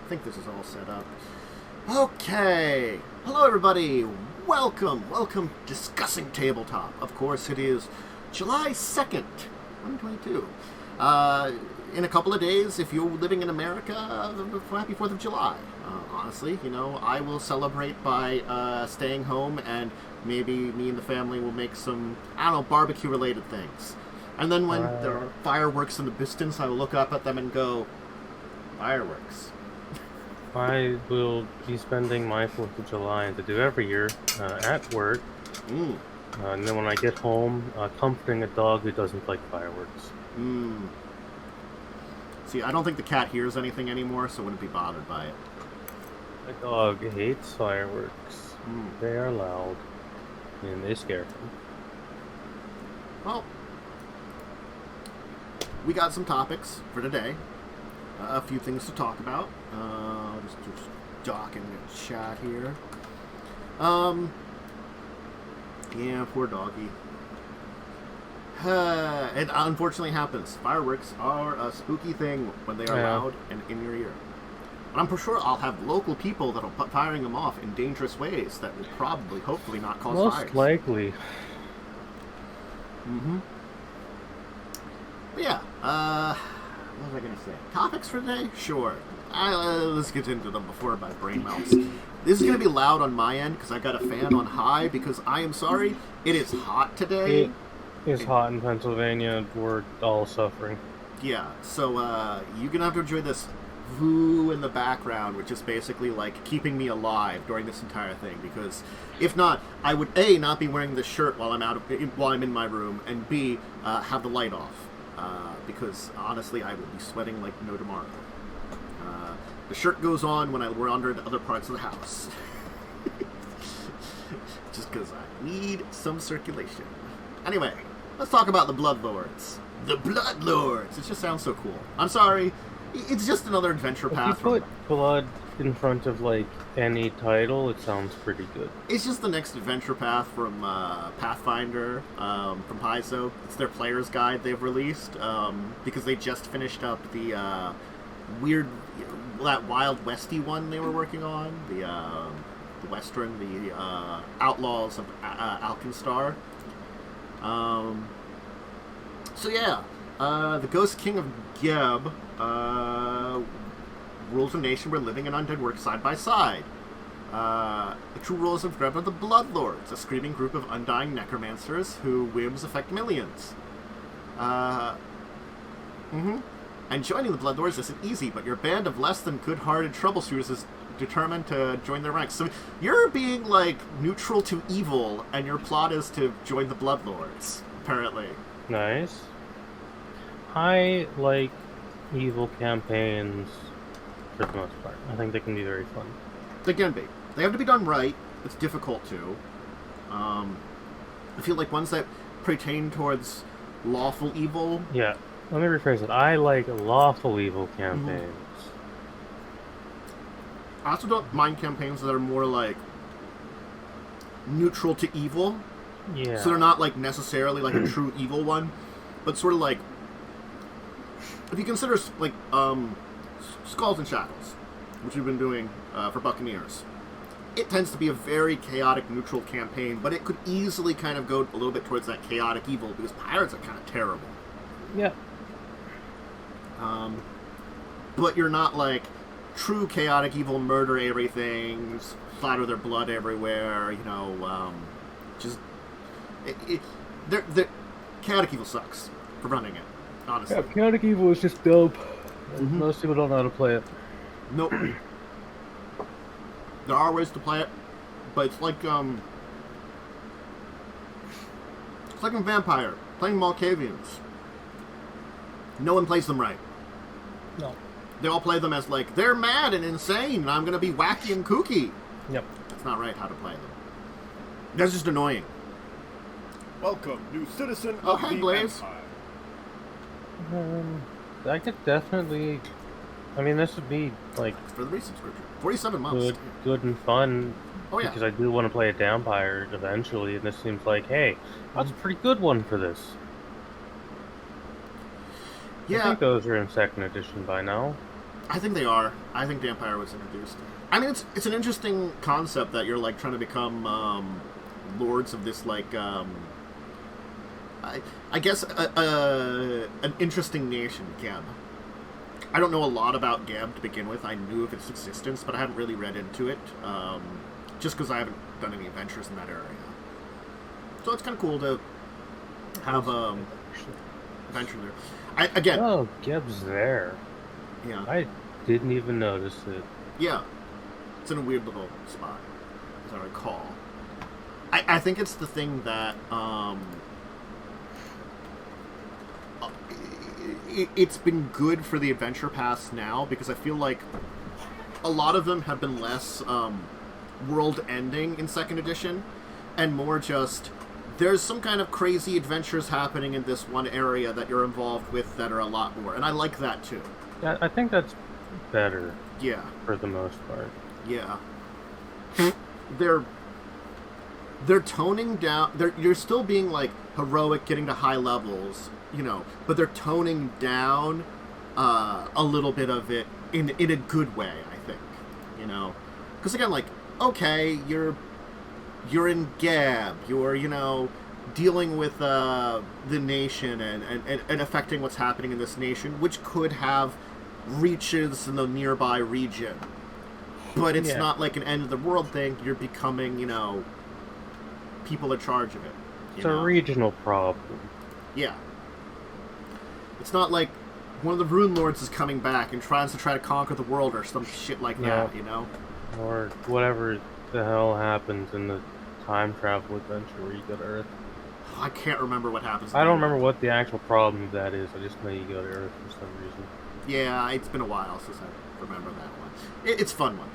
I think this is all set up. Okay. Hello, everybody. Welcome to Discussing Tabletop. Of course, it is July 2nd, 2022. In a couple of days, if you're living in America, happy 4th of July. Honestly, I will celebrate by staying home, and maybe me and the family will make some, barbecue-related things. And then when there are fireworks in the distance, I will look up at them and go, fireworks. I will be spending my 4th of July, as I do every year, at work. And then when I get home, comforting a dog who doesn't like fireworks. See, I don't think the cat hears anything anymore, so wouldn't be bothered by it. My dog hates fireworks. They are loud, and they scare him. Well, we got some topics for today. A few things to talk about. Just docking the chat here. Yeah, poor doggy. It unfortunately happens. Fireworks are a spooky thing when they are loud and in your ear. And I'm for sure I'll have local people that'll put firing them off in dangerous ways that will probably, hopefully, not cause fires. Most likely. But yeah, what was I going to say? Topics for today? Sure. Let's get into them before my brain melts. This is going to be loud on my end because I got a fan on high because I am sorry, it is hot today. It is hot in Pennsylvania. We're all suffering. Yeah, so you're going to have to enjoy this voo in the background, which is basically like keeping me alive during this entire thing, because if not, I would A, not be wearing this shirt while I'm in my room, and B, have the light off. Because honestly, I will be sweating like no tomorrow. The shirt goes on when we're under the other parts of the house. Just because I need some circulation. Anyway, let's talk about the Bloodlords. The Bloodlords! It just sounds so cool. I'm sorry, it's just another adventure path. If you put blood in front of, like, any title, it sounds pretty good. It's just the next adventure path from Pathfinder, from Paizo. It's their player's guide they've released, because they just finished up the that Wild Westy one they were working on, the Western, the Outlaws of Alkenstar. So yeah, the Ghost King of Geb rules a nation where living and undead work side by side. The true rulers of Geb are the Bloodlords, a screaming group of undying necromancers whose whims affect millions. And joining the Bloodlords isn't easy, but your band of less than good-hearted troubleshooters is determined to join their ranks. So you're being, like, neutral to evil, and your plot is to join the Bloodlords, apparently. Nice. I like evil campaigns for the most part. I think they can be very fun. They can be. They have to be done right. It's difficult to. I feel like ones that pertain towards lawful evil... Yeah. Let me rephrase it. I like lawful evil campaigns. I also don't mind campaigns that are more, like, neutral to evil. Yeah. So they're not, like, necessarily, like, a true evil one, but sort of like... If you consider, like, Skulls and Shackles, which we've been doing for Buccaneers, it tends to be a very chaotic, neutral campaign, but it could easily kind of go a little bit towards that chaotic evil, because pirates are kind of terrible. Yeah. But you're not, like, true chaotic evil, murder everything, splatter their blood everywhere, just... chaotic evil sucks for running it, honestly. Yeah, chaotic evil is just dope. Most people don't know how to play it. Nope. There are ways to play it, but it's like, in Vampire, playing Malkavians. No one plays them right. No. They all play them as, like, they're mad and insane, and I'm going to be wacky and kooky. Yep. That's not right how to play them. That's just annoying. Welcome, new citizen of the Blaze. Empire. I could definitely... I mean, this would be, like... For the resubscription. 47 months. Good and fun. Oh, yeah. Because I do want to play a Vampire eventually, and this seems like, hey, that's a pretty good one for this. Yeah. I think those are in 2nd edition by now. I think they are. I think Vampire was introduced. I mean, it's an interesting concept that you're like trying to become lords of this like I guess an interesting nation, Geb. I don't know a lot about Geb to begin with. I knew of its existence, but I haven't really read into it, just because I haven't done any adventures in that area. So it's kind of cool to have adventure there. Oh, Geb's there. Yeah. I didn't even notice it. Yeah. It's in a weird little spot, as I recall. I think it's the thing that it's been good for the adventure pass now, because I feel like a lot of them have been less world-ending in 2nd edition, and more just, there's some kind of crazy adventures happening in this one area that you're involved with that are a lot more, and I like that too. Yeah, I think that's better. Yeah. For the most part. Yeah. They're toning down. You're still being like heroic, getting to high levels, you know, but they're toning down a little bit of it in a good way, I think, you know, because again, like, okay, you're in Gab, you're, you know, dealing with the nation and affecting what's happening in this nation, which could have reaches in the nearby region, but it's not like an end of the world thing. You're becoming, you know, people in charge of it. It's a regional problem. Yeah. It's not like one of the Rune Lords is coming back and tries to conquer the world or some shit like that, you know? Or whatever the hell happens in the time travel adventure where you go to Earth. I can't remember what happens. I don't remember what the actual problem of that is. I just know you go to Earth for some reason. Yeah, it's been a while since I remember that one. It's a fun one.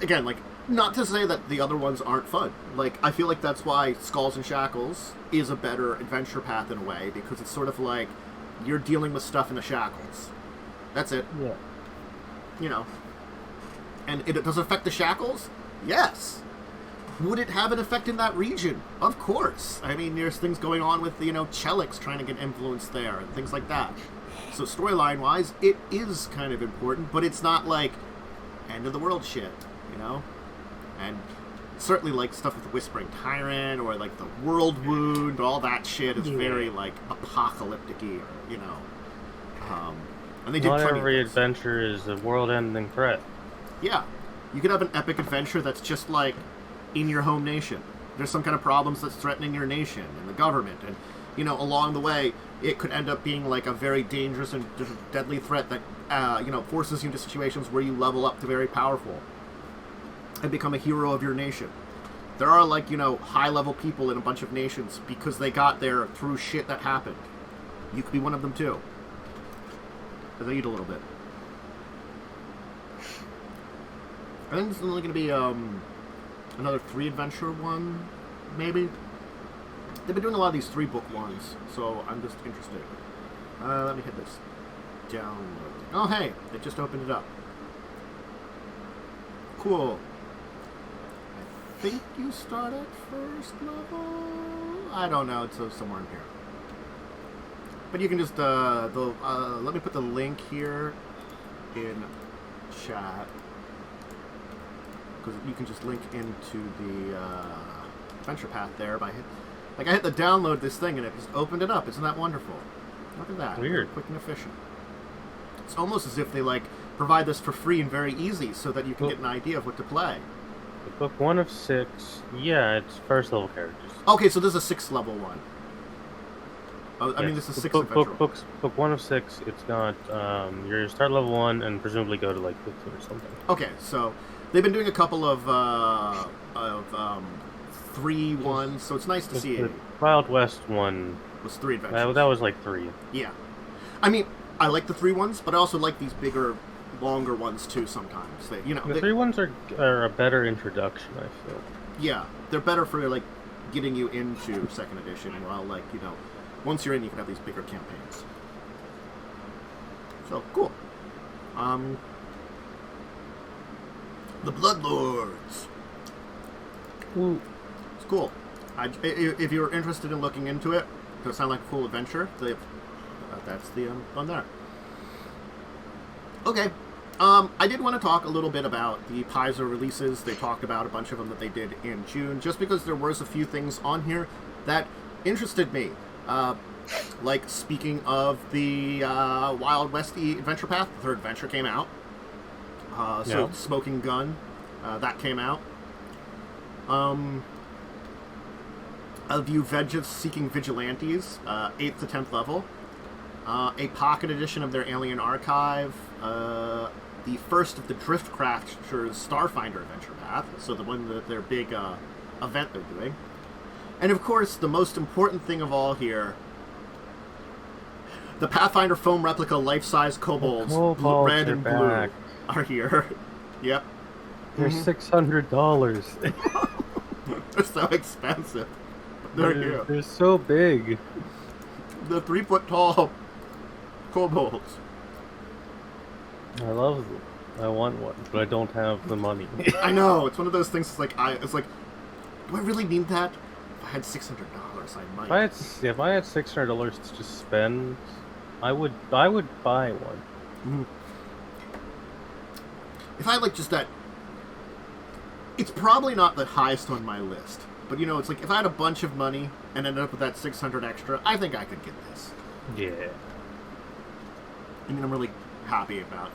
Again, like, not to say that the other ones aren't fun. Like, I feel like that's why Skulls and Shackles is a better adventure path in a way, because it's sort of like you're dealing with stuff in the shackles. That's it. Yeah. You know. And does it affect the shackles? Yes. Would it have an effect in that region? Of course. I mean, there's things going on with, you know, Chelix trying to get influence there and things like that. So storyline-wise, it is kind of important, but it's not like end of the world shit, you know? And certainly like stuff with the Whispering Tyrant or like the World Wound, all that shit is very like apocalyptic-y, you know. And they did Not plenty every of those. adventure is a world-ending threat. Yeah. You could have an epic adventure that's just like in your home nation. There's some kind of problems that's threatening your nation and the government, and you know, along the way, it could end up being like a very dangerous and deadly threat that, you know, forces you into situations where you level up to very powerful and become a hero of your nation. There are, like, you know, high-level people in a bunch of nations because they got there through shit that happened. You could be one of them, too. As I eat a little bit. I think this is only going to be, another 3-adventure one, maybe? They've been doing a lot of these 3-book ones, so I'm just interested. Let me hit this. Download. Oh, hey! It just opened it up. Cool. I think you start at first level? I don't know. It's somewhere in here. But you can just, let me put the link here in chat. Because you can just link into the adventure path there by I hit the download this thing and it just opened it up. Isn't that wonderful? Look at that. Weird. Very quick and efficient. It's almost as if they like provide this for free and very easy so that you can get an idea of what to play. Book 1 of 6, yeah, it's first level characters. Okay, so this is a 6th level one. Oh, I mean, this is 6th adventure. Book 1 of 6, it's got your start level 1 and presumably go to like 15 or something. Okay, so they've been doing a couple of 3 ones, so it's nice to see The it. Wild West one Was 3 adventures. that was like 3. Yeah. I mean, I like the 3 ones, but I also like these bigger, longer ones too sometimes. They, you know, The 3 ones are a better introduction, I feel. Yeah, they're better for like getting you into 2nd edition, while like, you know, once you're in, you can have these bigger campaigns. So, cool. The Bloodlords. Ooh. It's cool. If you're interested in looking into it, does it sound like a cool adventure? That's the one there. Okay. I did want to talk a little bit about the Paizo releases. They talked about a bunch of them that they did in June, just because there was a few things on here that interested me. Like, speaking of the Wild West Adventure Path, the third adventure came out. So, Smoking Gun, that came out. A View Vengeance Seeking Vigilantes, 8th to 10th level. A pocket edition of their Alien Archive. The first of the Driftcrafters Starfinder Adventure Path, so the one that their big event they're doing. And of course, the most important thing of all here, the Pathfinder foam replica life-size kobolds, red and blue, are here. Yep. They're $600. They're so expensive. They're here. They're so big. The 3-foot-tall kobolds. I love them. I want one, but I don't have the money. I know. It's one of those things. It's like, do I really need that? If I had $600, I might. If I had $600 to just spend, I would buy one. Mm-hmm. If I had, like, just that... It's probably not the highest on my list. But, it's like, if I had a bunch of money and ended up with that 600 extra, I think I could get this. Yeah. I mean, I'm really happy about,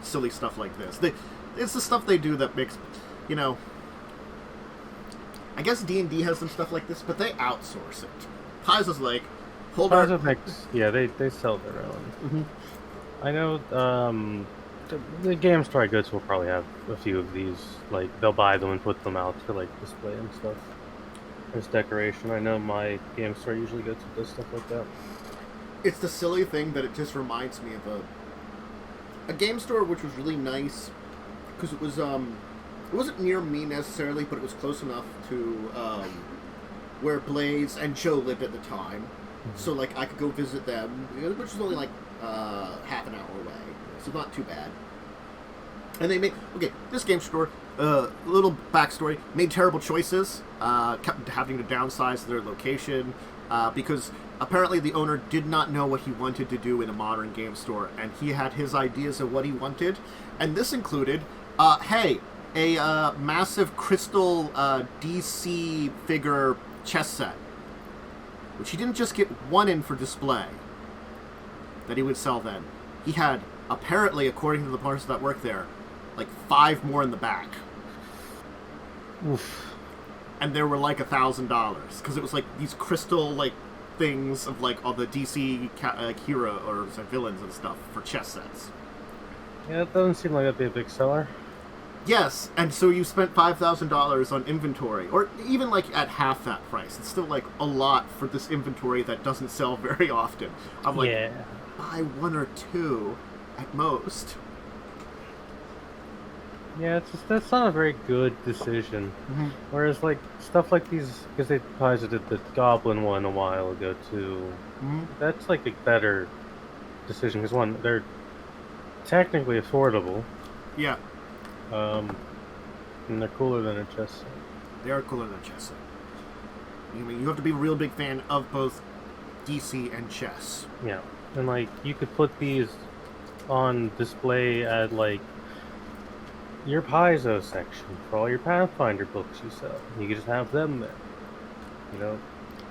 silly stuff like this. It's the stuff they do that makes, I guess D&D has some stuff like this, but they outsource it. Paizo's like, Paizo makes, they sell their own. Mm-hmm. I know, the game store I go to will probably have a few of these. Like, they'll buy them and put them out for, like, display and stuff. There's decoration. I know my game store usually goes to does stuff like that. It's the silly thing that it just reminds me of a game store which was really nice because it wasn't near me necessarily, but it was close enough to where Blaze and Joe lived at the time. Mm-hmm. So like I could go visit them, which was only like half an hour away, so not too bad. And they made this game store. Little backstory: made terrible choices. Kept having to downsize their location because apparently the owner did not know what he wanted to do in a modern game store, and he had his ideas of what he wanted, and this included, a massive crystal DC figure chess set, which he didn't just get one in for display that he would sell then. He had, apparently, according to the person that worked there, like 5 more in the back. Oof. And they were like $1,000 because it was like these crystal like things of like all the DC hero or villains and stuff for chess sets. Yeah, it doesn't seem like that'd be a big seller. Yes, and so you spent $5,000 on inventory, or even like at half that price. It's still like a lot for this inventory that doesn't sell very often. I'm like, buy 1 or 2 at most. Yeah, that's not a very good decision. Mm-hmm. Whereas, like, stuff like these, because they Paizo did the Goblin one a while ago, too. Mm-hmm. That's, like, a better decision, because, one, they're technically affordable. Yeah. And they're cooler than a chess set. They are cooler than a chess set. I mean, you have to be a real big fan of both DC and chess. Yeah. And, like, you could put these on display at, like, your Paizo section for all your Pathfinder books you sell. You could just have them there.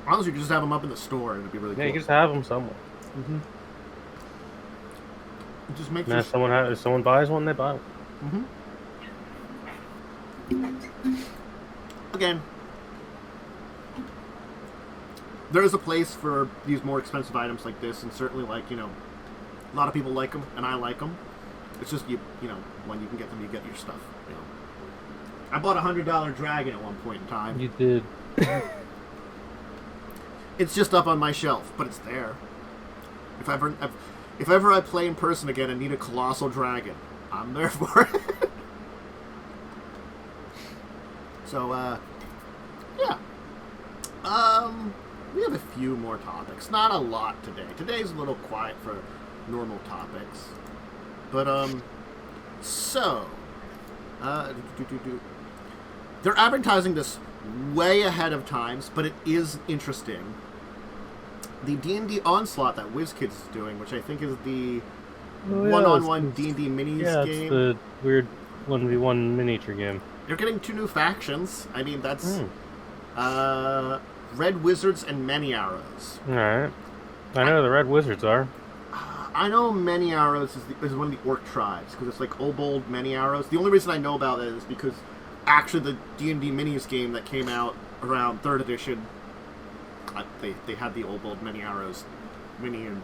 Honestly, you could just have them up in the store and it'd be really cool. Yeah, you could just have them somewhere. Mm-hmm. It just makes if someone buys one, they buy one. Mm-hmm. Again, there is a place for these more expensive items like this, and certainly, like, a lot of people like them, and I like them. It's just, when you can get them, you get your stuff. I bought a $100 dragon at one point in time. You did. It's just up on my shelf, but it's there. If ever I play in person again and need a colossal dragon, I'm there for it. So, yeah. We have a few more topics. Not a lot today. Today's a little quiet for normal topics. But, they're advertising this way ahead of times, but it is interesting. The D&D Onslaught that WizKids is doing, which I think is the one-on-one D&D minis yeah, game. it's the weird 1v1 miniature game. They're getting 2 new factions. I mean, that's Red Wizards and Many Arrows. Alright. I know the Red Wizards are. I know Many Arrows is one of the Orc tribes, because it's like Kobold, Many Arrows. The only reason I know about it is because actually the D&D minis game that came out around 3rd edition, they had the Kobold, Many Arrows mini, and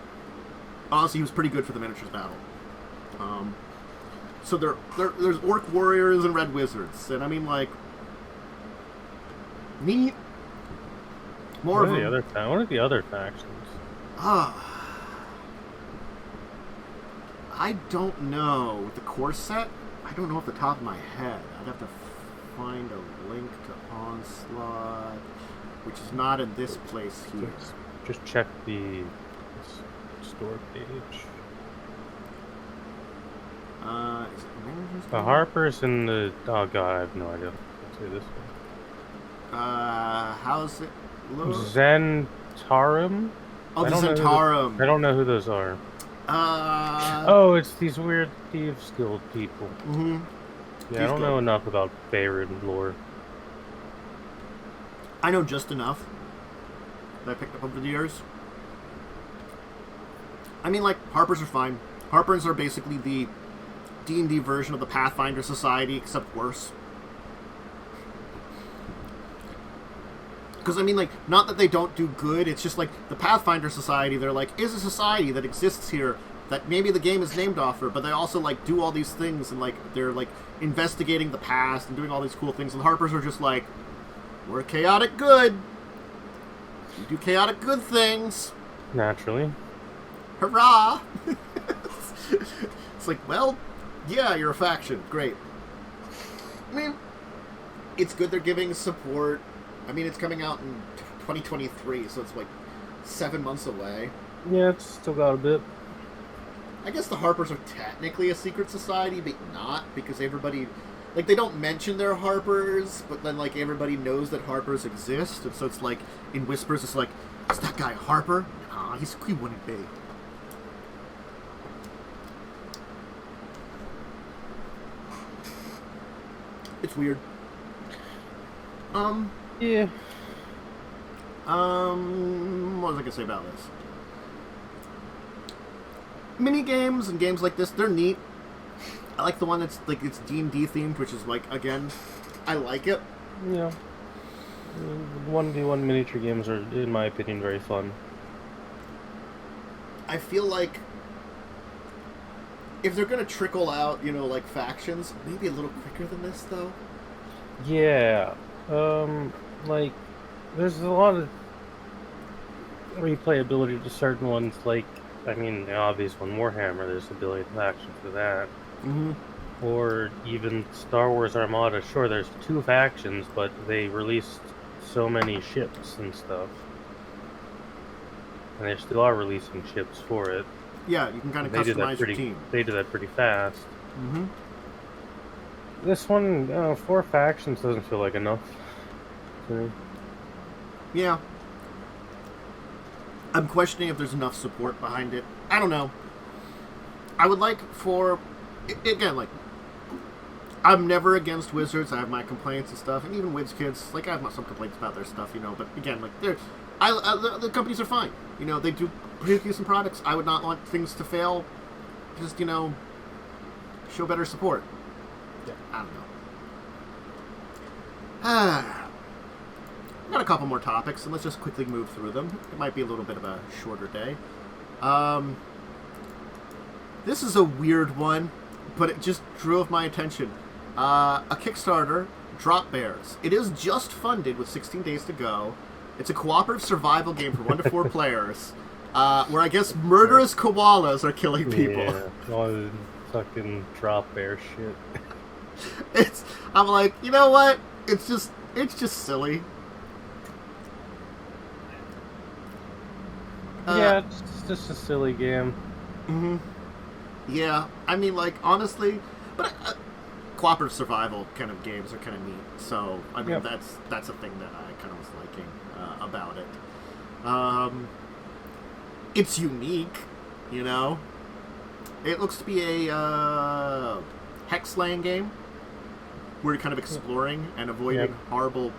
honestly he was pretty good for the miniatures battle. So there's Orc Warriors and Red Wizards, and I mean, like, neat. More of them. What are the other factions? I don't know. With the core set, I don't know off the top of my head. I'd have to find a link to Onslaught, which is not in this place here. Just check the store page. Is it The Harpers and the... Oh god, I have no idea. Let's say this one. How's it look? Zentarum? Oh, the Zentarum. I don't know who those are. Oh, it's these weird Thieves Guild people. Mm-hmm. Yeah, I don't know enough about Faerun lore. I know just enough that I picked up over the years. I mean, like, Harpers are fine. Harpers are basically the D&D version of the Pathfinder Society, except worse. Because, I mean, like, not that they don't do good, it's just, like, the Pathfinder Society, they're like, is a society that exists here that maybe the game is named off for, but they also, like, do all these things, and, like, they're, like, investigating the past and doing all these cool things, and the Harpers are just like, we're chaotic good. We do chaotic good things. Naturally. Hurrah! It's like, well, yeah, you're a faction. Great. I mean, it's good they're giving support. I mean, it's coming out in 2023, so it's like 7 months away. Yeah, it's still got a bit. I guess the Harpers are technically a secret society, but not, because everybody... Like, they don't mention they're Harpers, but then, like, everybody knows that Harpers exist, and so it's like, in whispers, it's like, is that guy Harper? Nah, he wouldn't be. It's weird. Yeah. What was I gonna say about this? Mini games and games like this, they're neat. I like the one that's, like, it's D&D themed, which is, like, again, I like it. Yeah. 1v1 miniature games are, in my opinion, very fun. I feel like if they're gonna trickle out, you know, like, factions, maybe a little quicker than this, though. Yeah. Like, there's a lot of replayability to certain ones, like, I mean, the obvious one, Warhammer, there's ability to action for that. Mm-hmm. Or even Star Wars Armada, sure, there's 2 factions, but they released so many ships and stuff. And they still are releasing ships for it. Yeah, you can kind of customize your team. They did that pretty fast. Mm-hmm. This one, 4 factions doesn't feel like enough to me. Yeah. I'm questioning if there's enough support behind it. I don't know. I would like for... Again, like, I'm never against Wizards. I have my complaints and stuff, and even Wiz Kids, like, I have some complaints about their stuff, you know, but again, like, the companies are fine. You know, they do pretty decent products. I would not want things to fail. Just, you know, show better support. Yeah. I don't know. I've got a couple more topics, and let's just quickly move through them. It might be a little bit of a shorter day. This is a weird one, but it just drove my attention. A Kickstarter, Drop Bears. It is just funded with 16 days to go. It's a cooperative survival game for 1 to 4 players, where I guess murderous koalas are killing people. Yeah, all the fucking Drop Bear shit. I'm like, you know what? It's just silly. Yeah, it's just a silly game. Mm-hmm. Yeah, I mean, like, honestly, but cooperative survival kind of games are kind of neat. So, I mean, that's a thing that I kind of was liking about it. It's unique, you know. It looks to be a hex-slaying game where you're kind of exploring and avoiding horrible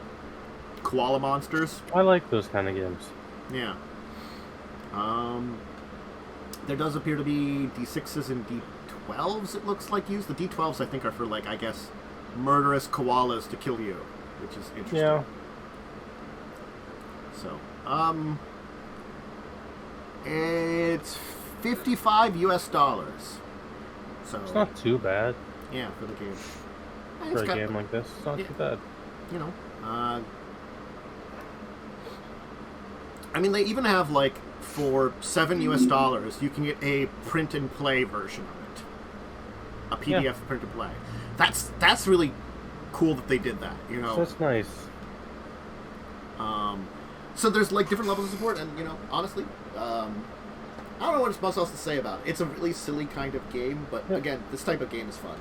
koala monsters. I like those kind of games. Yeah. There does appear to be D6s and D12s, it looks like, used. The D12s, I think, are for, like, I guess, murderous koalas to kill you, which is interesting. Yeah. So, it's $55 US. So It's not too bad yeah, for the game. for a game like this. It's not too bad. You know, I mean, they even have, like, for $7 US, you can get a print and play version of it, a PDF print and play. That's really cool that they did that. You know, So that's nice. So there's, like, different levels of support, and, you know, honestly, I don't know what else to say about it. It's a really silly kind of game, but again, this type of game is fun.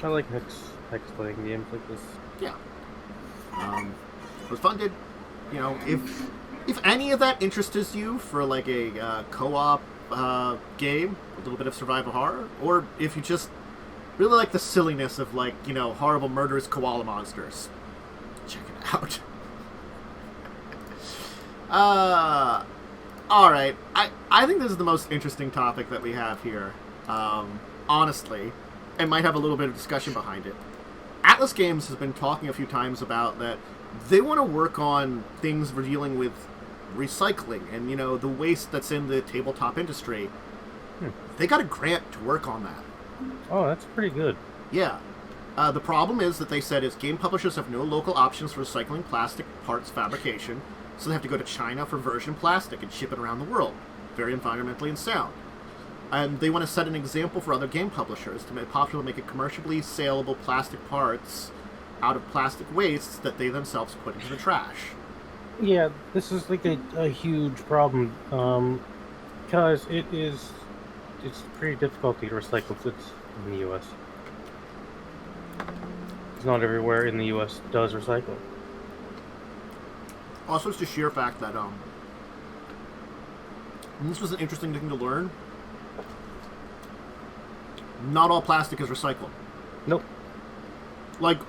I like hex-playing games like this. Yeah. It was fun, you know, if any of that interests you for, like, a co-op game, a little bit of survival horror, or if you just really like the silliness of, like, you know, horrible murderous koala monsters, check it out. Alright, I think this is the most interesting topic that we have here, honestly, and might have a little bit of discussion behind it. Atlas Games has been talking a few times about that they want to work on things we're dealing with recycling and, you know, the waste that's in the tabletop industry. They got a grant to work on that. Oh, that's pretty good. Yeah. The problem is that they said is game publishers have no local options for recycling plastic parts fabrication, so they have to go to China for virgin plastic and ship it around the world. Very environmentally unsound. And they want to set an example for other game publishers to make it possible to make it commercially saleable plastic parts out of plastic wastes that they themselves put into the trash. Yeah, this is like a huge problem, because it's pretty difficult to recycle goods in the U.S. It's not everywhere in the U.S. does recycle. Also, it's the sheer fact that, and this was an interesting thing to learn, not all plastic is recycled. Nope. Like,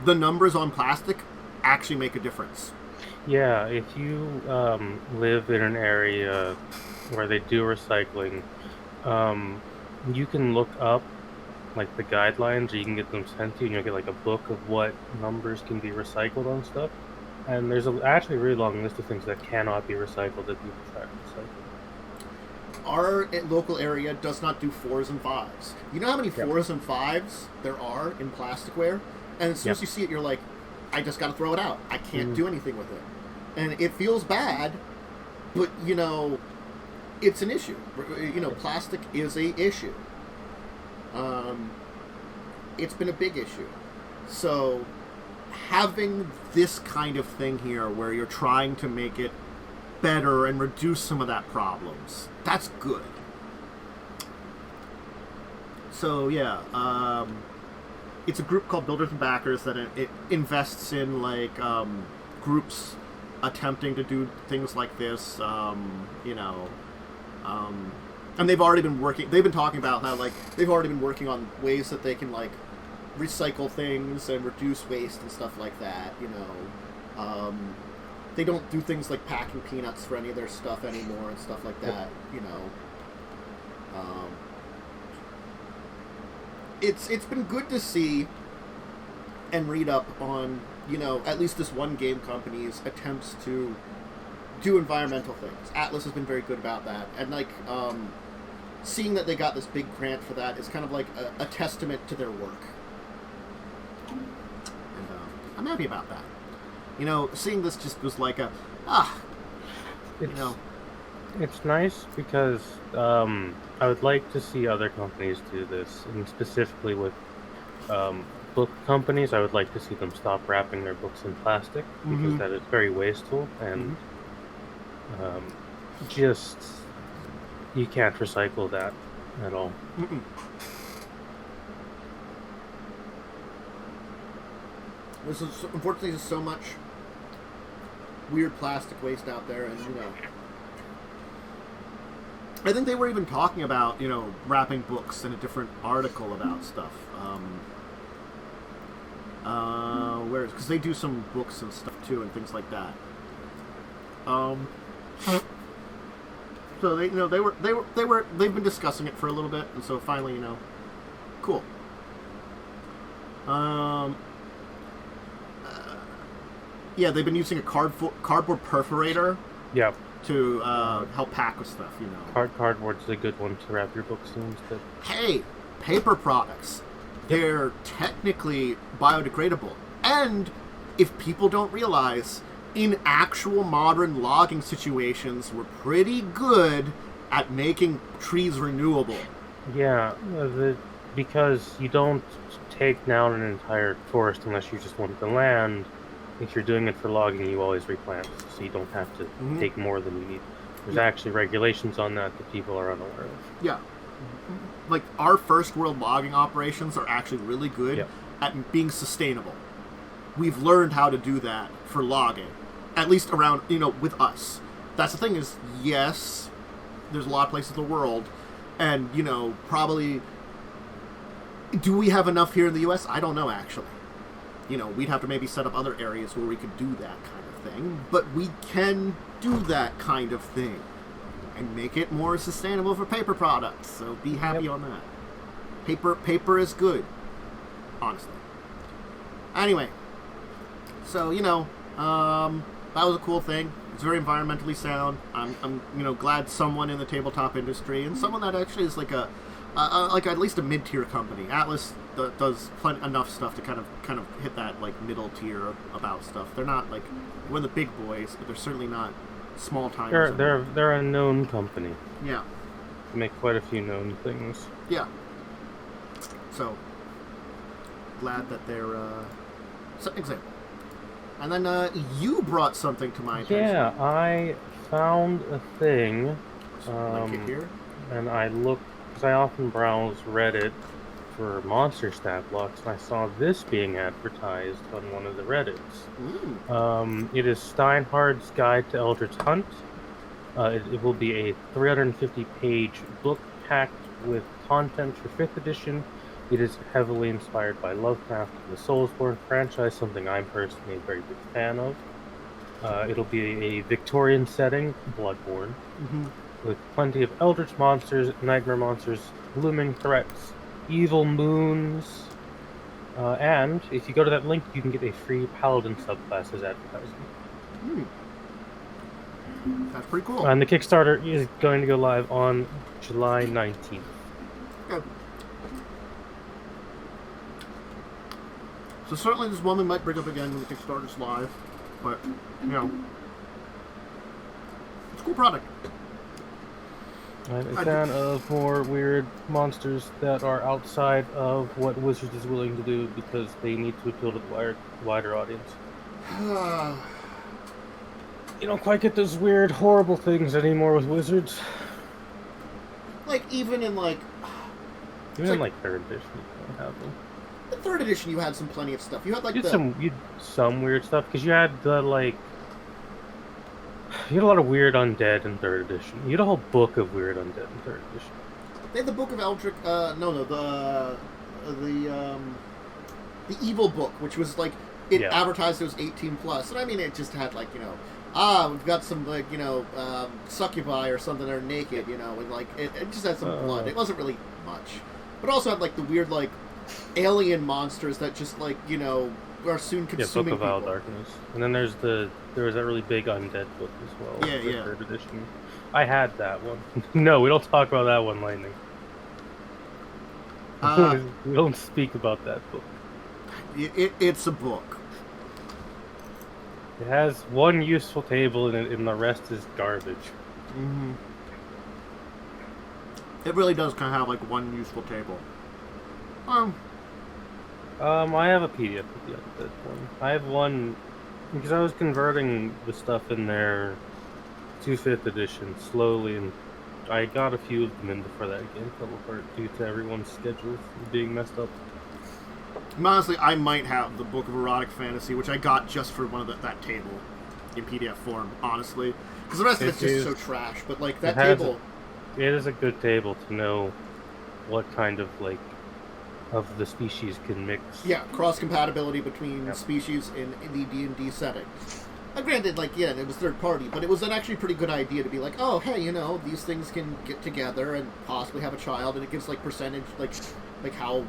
the numbers on plastic actually make a difference. Yeah, if you live in an area where they do recycling, you can look up like the guidelines, or you can get them sent to you, and you'll get like a book of what numbers can be recycled on stuff. And there's actually a really long list of things that cannot be recycled that people try to recycle. Our local area does not do 4s and 5s. You know how many 4s and 5s there are in plasticware? And as soon as you see it, you're like, I just got to throw it out. I can't do anything with it. And it feels bad, but, you know, it's an issue. You know, plastic is a issue. It's been a big issue. So having this kind of thing here where you're trying to make it better and reduce some of that problems, that's good. So yeah, it's a group called Builders and Backers that it invests in, like, groups attempting to do things like this, you know, and they've been talking about how, like, they've already been working on ways that they can, like, recycle things and reduce waste and stuff like that, you know. They don't do things like packing peanuts for any of their stuff anymore and stuff like that, you know. It's been good to see and read up on, you know, at least this one game company's attempts to do environmental things. Atlas has been very good about that, and, like, seeing that they got this big grant for that is kind of like a testament to their work. And I'm happy about that. You know, seeing this just was like It's nice because I would like to see other companies do this, and specifically with book companies, I would like to see them stop wrapping their books in plastic, because that is very wasteful, and just you can't recycle that at all. Unfortunately, there's so much weird plastic waste out there, and, you know, I think they were even talking about, wrapping books in a different article about stuff. Where? Because they do some books and stuff too, and things like that. So they've been discussing it for a little bit, and so finally, cool. Yeah, they've been using a cardboard perforator. Yeah. To help pack with stuff, Cardboard's a good one to wrap your books in instead. Hey, paper products. They're technically biodegradable. And if people don't realize, in actual modern logging situations, we're pretty good at making trees renewable. Yeah, because you don't take down an entire forest unless you just want the land. If you're doing it for logging, you always replant, so you don't have to take more than you need. There's actually regulations on that people are unaware of. Yeah. Like, our first world logging operations are actually really good at being sustainable. We've learned how to do that for logging. At least around, with us. That's the thing is, yes, there's a lot of places in the world, and, probably... Do we have enough here in the U.S.? I don't know, actually. We'd have to maybe set up other areas where we could do that kind of thing. But we can do that kind of thing. And make it more sustainable for paper products. So be happy on that. Paper is good. Honestly. Anyway. So, that was a cool thing. It's very environmentally sound. I'm glad someone in the tabletop industry, and someone that actually is like at least a mid-tier company. Atlas does enough stuff to kind of hit that like middle tier about stuff. They're not like one of the big boys, but they're certainly not small time. They're a known company. Yeah. They make quite a few known things. Yeah. So glad that they're set an example. And then you brought something to my attention. Yeah, I found a thing. Like it here? And I looked, because I often browse Reddit for monster stat blocks, and I saw this being advertised on one of the Reddits. It is Steinhardt's Guide to Eldritch Hunt. It will be a 350-page book packed with content for 5th edition. It is heavily inspired by Lovecraft and the Soulsborne franchise, something I'm personally a very big fan of. It'll be a Victorian setting, Bloodborne, with plenty of eldritch monsters, nightmare monsters, looming threats, evil moons, and if you go to that link, you can get a free paladin subclass as advertising. That's pretty cool. And the Kickstarter is going to go live on July 19th. Good. So certainly this one we might bring up again when the Kickstarter's live, but, it's a cool product. I'm a fan of more weird monsters that are outside of what Wizards is willing to do because they need to appeal to the wider audience. You don't quite get those weird, horrible things anymore with Wizards. Like, even in, like... Even in, like, 3rd edition, you don't have them. In 3rd edition, you had plenty of stuff. You had, like, you had some weird stuff, because you had the, like... You had a lot of weird undead in 3rd edition. You had a whole book of weird undead in 3rd edition. They had the Book of Eldritch... the Evil Book, which was, like... It advertised it was 18+. And, I mean, it just had, like, we've got some, like, succubi or something that are naked, and, like, it just had some blood. It wasn't really much. But it also had, like, the weird, like, alien monsters that just, like, are soon consuming Book of Vile people. Darkness. And then there was that really big undead book as well. Yeah, yeah. 3rd edition. I had that one. No, we don't talk about that one, Lightning. We don't speak about that book. It's a book. It has one useful table in it, and the rest is garbage. Mm-hmm. It really does kind of have, like, one useful table. I have a PDF of the undead one. I have one because I was converting the stuff in there to 5th edition slowly, and I got a few of them in before that game fell apart due to everyone's schedules being messed up. Honestly, I might have the Book of Erotic Fantasy, which I got just for one of that table in PDF form, honestly. Because the rest of it's just so trash, but, like, that table... it is a good table to know what kind of of the species can mix. Yeah, cross compatibility between Yep. species in the D&D setting. Granted, it was third party, but it was an actually pretty good idea to be like, oh, hey, these things can get together and possibly have a child, and it gives percentage, how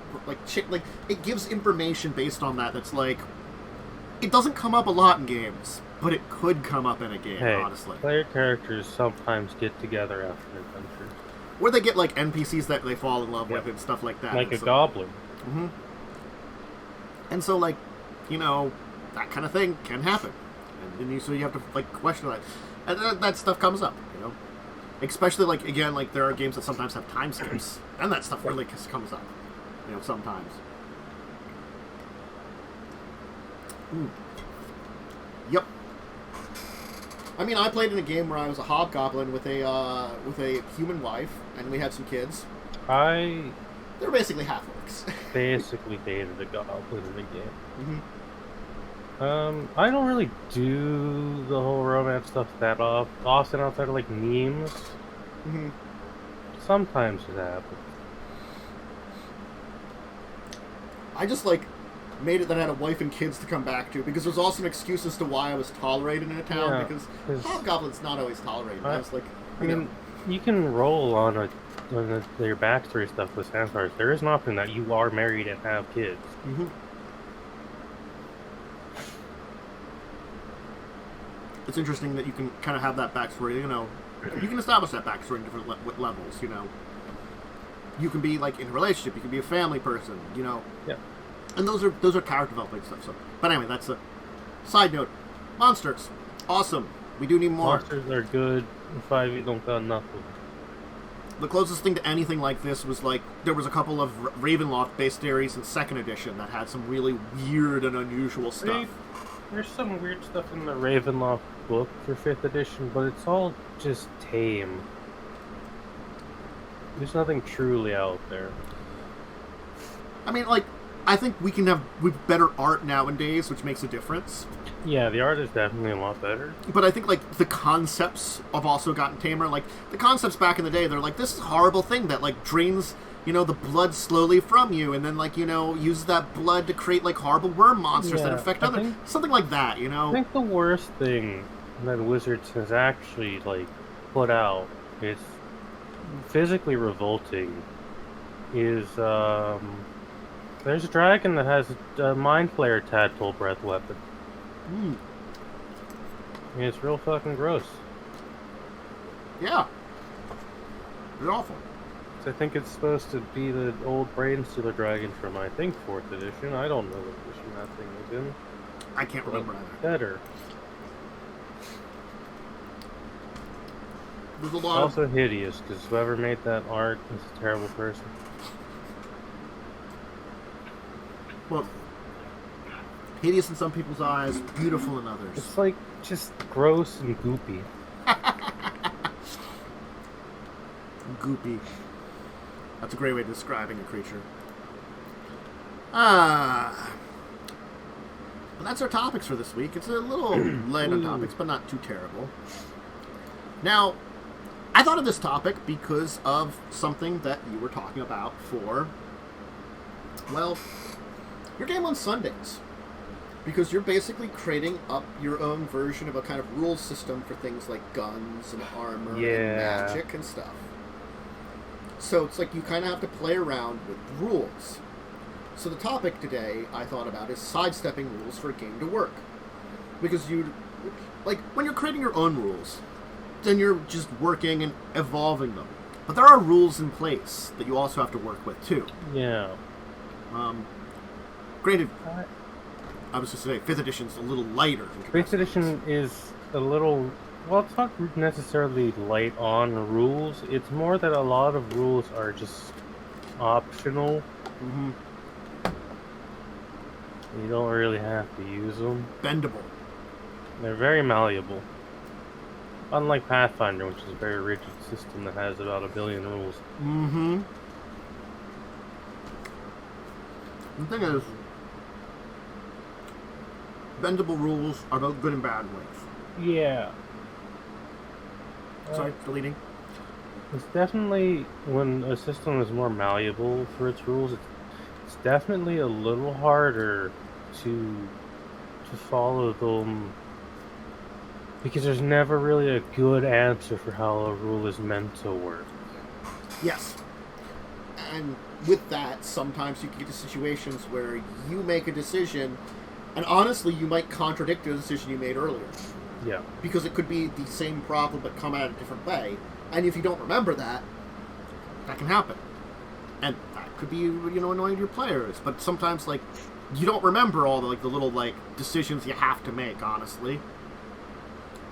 it gives information based on that. That's it doesn't come up a lot in games, but it could come up in a game, Hey, honestly. player characters sometimes get together after an adventure. Where they get NPCs that they fall in love with Yep. and stuff like that. Like and a so, goblin. Mm-hmm. And so that kind of thing can happen. And then so you have to question that, and that stuff comes up, especially again, there are games that sometimes have time skips, and that stuff really comes up, sometimes. Yep. I mean, I played in a game where I was a hobgoblin with a human wife, and we had some kids. I They're basically half orcs. basically dated a goblin in the game. Mm-hmm. I don't really do the whole romance stuff that often outside of memes. Mm-hmm. Sometimes it happens. I just made it that I had a wife and kids to come back to, because there's also an excuse as to why I was tolerated in a town, Yeah, because 'cause hobgoblins not always tolerated. I was I mean, you can roll on their backstory stuff with Sanskars. There is an option that you are married and have kids. Mm-hmm. It's interesting that you can kind of have that backstory. You can establish that backstory in different levels. You can be in a relationship. You can be a family person. Yeah. And those are character developing stuff. So, but anyway, that's a side note. Monsters, awesome. We do need more. Monsters are good. 5e don't got nothing. The closest thing to anything like this was there was a couple of Ravenloft based series in 2nd edition that had some really weird and unusual stuff. There's some weird stuff in the Ravenloft book for 5th edition, but it's all just tame. There's nothing truly out there. I mean, I think we can have better art nowadays, which makes a difference. Yeah, the art is definitely a lot better. But I think the concepts have also gotten tamer. The concepts back in the day, they're this is a horrible thing that drains the blood slowly from you, and then uses that blood to create horrible worm monsters that infect something like that. I think the worst thing that Wizards has actually put out, it's physically revolting, is there's a dragon that has a Mind Flayer tadpole breath weapon. Mm. It's real fucking gross. Yeah. It's awful. I think it's supposed to be the old Brain Stealer dragon from, I think, 4th edition. I don't know what edition that thing was in. I can't remember either. Better. There's a It's lot also hideous, because whoever made that art is a terrible person. Well, hideous in some people's eyes, beautiful in others. It's just gross and goopy. Goopy. That's a great way of describing a creature. Well, that's our topics for this week. It's a little light on topics, but not too terrible. Now, I thought of this topic because of something that you were talking about for, well, your game on Sundays. Because you're basically creating up your own version of a kind of rule system for things like guns and armor and magic and stuff. So it's you kind of have to play around with rules. So the topic today I thought about is sidestepping rules for a game to work. Because when you're creating your own rules, then you're just working and evolving them. But there are rules in place that you also have to work with too. Yeah. Granted, I was just saying 5th edition's a little lighter. 5th edition is a little... Well, it's not necessarily light on rules. It's more that a lot of rules are just optional. Mm-hmm. You don't really have to use them. Bendable. They're very malleable. Unlike Pathfinder, which is a very rigid system that has about 1 billion rules. Mm-hmm. The thing is, bendable rules are both good and bad ways. Yeah. Sorry, deleting. It's definitely, when a system is more malleable for its rules, it's definitely a little harder to follow them, because there's never really a good answer for how a rule is meant to work. Yes. And with that, sometimes you can get to situations where you make a decision, and honestly, you might contradict the decision you made earlier. Yeah. Because it could be the same problem but come at a different way. And if you don't remember that, that can happen. And that could be, annoying to your players. But sometimes, you don't remember all the little, decisions you have to make, honestly,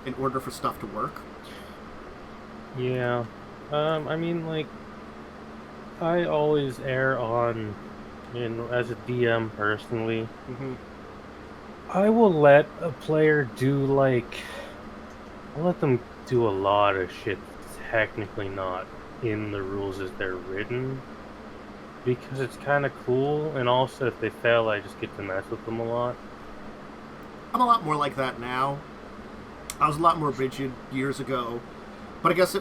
in order for stuff to work. Yeah. I always err on, as a DM personally, I will let a player I'll let them do a lot of shit that's technically not in the rules as they're written, because it's kind of cool, and also if they fail, I just get to mess with them a lot. I'm a lot more like that now. I was a lot more rigid years ago, but I guess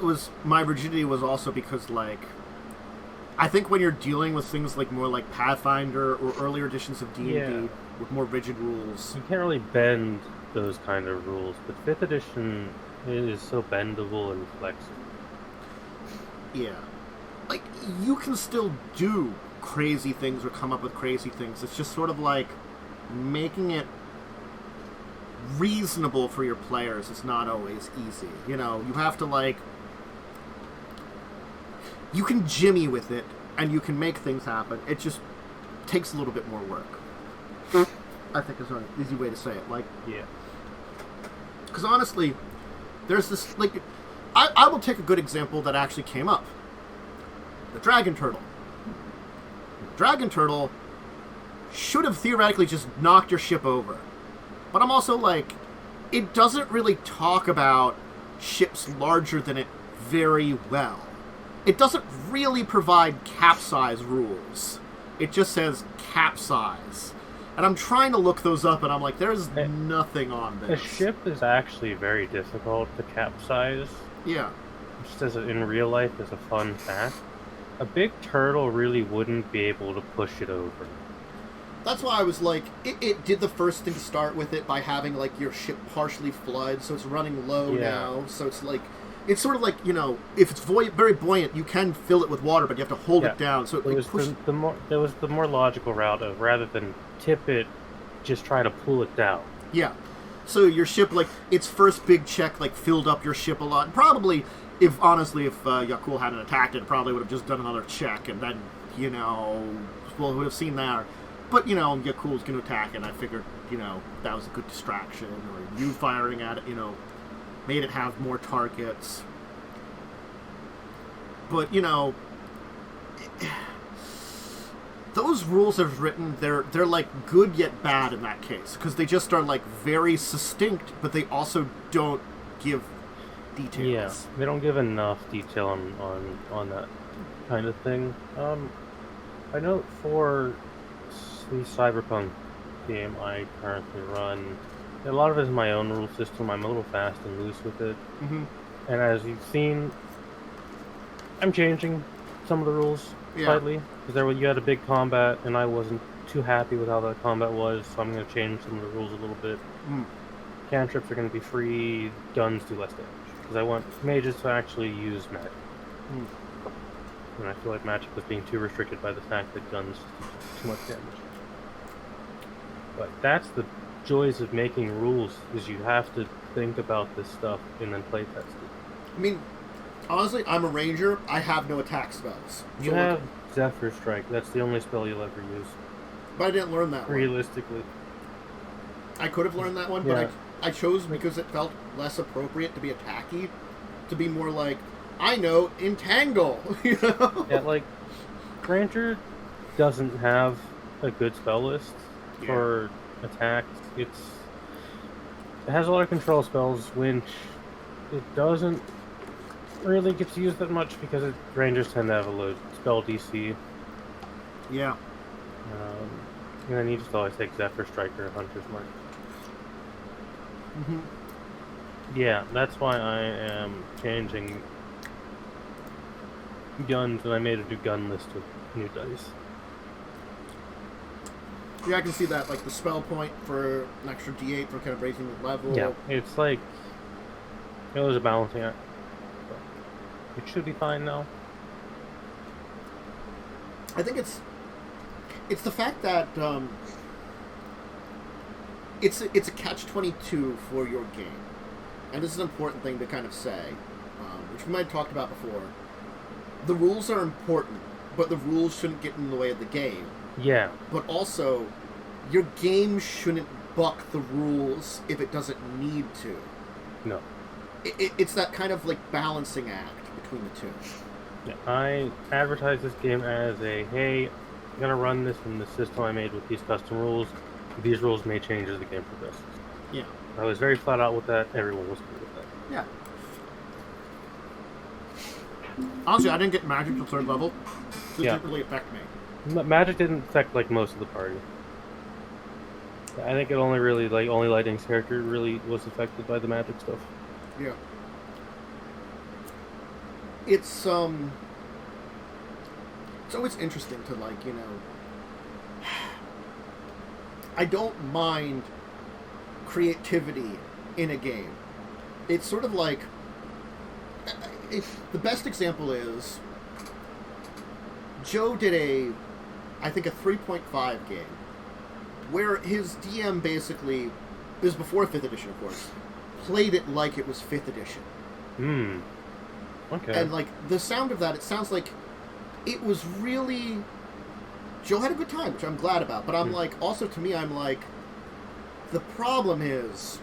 my rigidity was also because, I think when you're dealing with things more like Pathfinder or earlier editions of D&D with more rigid rules, you can't really bend those kind of rules, but 5th edition is so bendable and flexible. Yeah. You can still do crazy things or come up with crazy things. It's just sort of making it reasonable for your players is not always easy. You have to, you can jimmy with it, and you can make things happen. It just takes a little bit more work. I think is an easy way to say it. Yeah. Because honestly, there's this, I will take a good example that actually came up. The Dragon Turtle. The Dragon Turtle should have theoretically just knocked your ship over. But I'm also it doesn't really talk about ships larger than it very well. It doesn't really provide capsize rules. It just says capsize. And I'm trying to look those up, and I'm there's nothing on this. A ship is actually very difficult to capsize. Yeah. Just in real life as a fun fact. A big turtle really wouldn't be able to push it over. That's why I was it did the first thing to start with it by having, your ship partially flood, so it's running low now. So it's it's sort of if it's very buoyant, you can fill it with water, but you have to hold it down. So there was the more logical route of, rather than tip it, just try to pull it down. Yeah. So your ship, its first big check, filled up your ship a lot. And probably, if Yakul hadn't attacked it probably would have just done another check, and then, we would have seen that. But, Yakul's going to attack, and I figured, that was a good distraction, or you firing at it, made it have more targets. But, those rules that are written, they're good yet bad in that case, because they just are very succinct, but they also don't give details. Yeah, they don't give enough detail on that kind of thing. I know for the Cyberpunk game I currently run, a lot of it is my own rule system. I'm a little fast and loose with it. Mm-hmm. And as you've seen, I'm changing some of the rules slightly. Because you had a big combat, and I wasn't too happy with how that combat was, so I'm going to change some of the rules a little bit. Cantrips are going to be free, guns do less damage. Because I want mages to actually use magic. And I feel like magic was being too restricted by the fact that guns do too much damage. But that's the joys of making rules, is you have to think about this stuff and then play test it. I mean, honestly, I'm a ranger. I have no attack spells. You have Zephyr Strike. That's the only spell you'll ever use. But I didn't learn that Realistically. I could have learned that one, but I chose, because it felt less appropriate to be attacky, to be more I know, entangle, Yeah, Ranger doesn't have a good spell list for attacks. It has a lot of control spells, which it doesn't really get to use that much because Rangers tend to have a low spell DC. Yeah. And then you just always take Zephyr Strike or Hunter's Mark. Mm-hmm. Yeah, that's why I am changing guns, and I made a new gun list with new dice. Yeah, I can see that, like the spell point for an extra D8 for kind of raising the level. Yeah, it's like it was a balancing act. It should be fine now. I think it's the fact that it's a catch-22 for your game, and this is an important thing to kind of say, which we might have talked about before. The rules are important, but the rules shouldn't get in the way of the game. Yeah. But also, your game shouldn't buck the rules if it doesn't need to. No. It's that kind of like balancing act between the two. Yeah, I advertise this game as a, hey, I'm gonna run this in the system I made with these custom rules. These rules may change as the game progresses. Yeah. I was very flat out with that. Everyone was good with that. Yeah. Honestly, I didn't get magic till 3rd level. So it didn't really affect me. Magic didn't affect like most of the party. I think it only really only Lightning's character really was affected by the magic stuff. Yeah. It's always interesting to I don't mind creativity in a game. It's sort of like the best example is Joe did I think a 3.5 game where his DM basically, it was before 5th edition of course, played it like it was 5th edition. Okay. And the sound of that, it sounds like it was really, Joe had a good time, which I'm glad about, but I'm also to me, I'm like, the problem is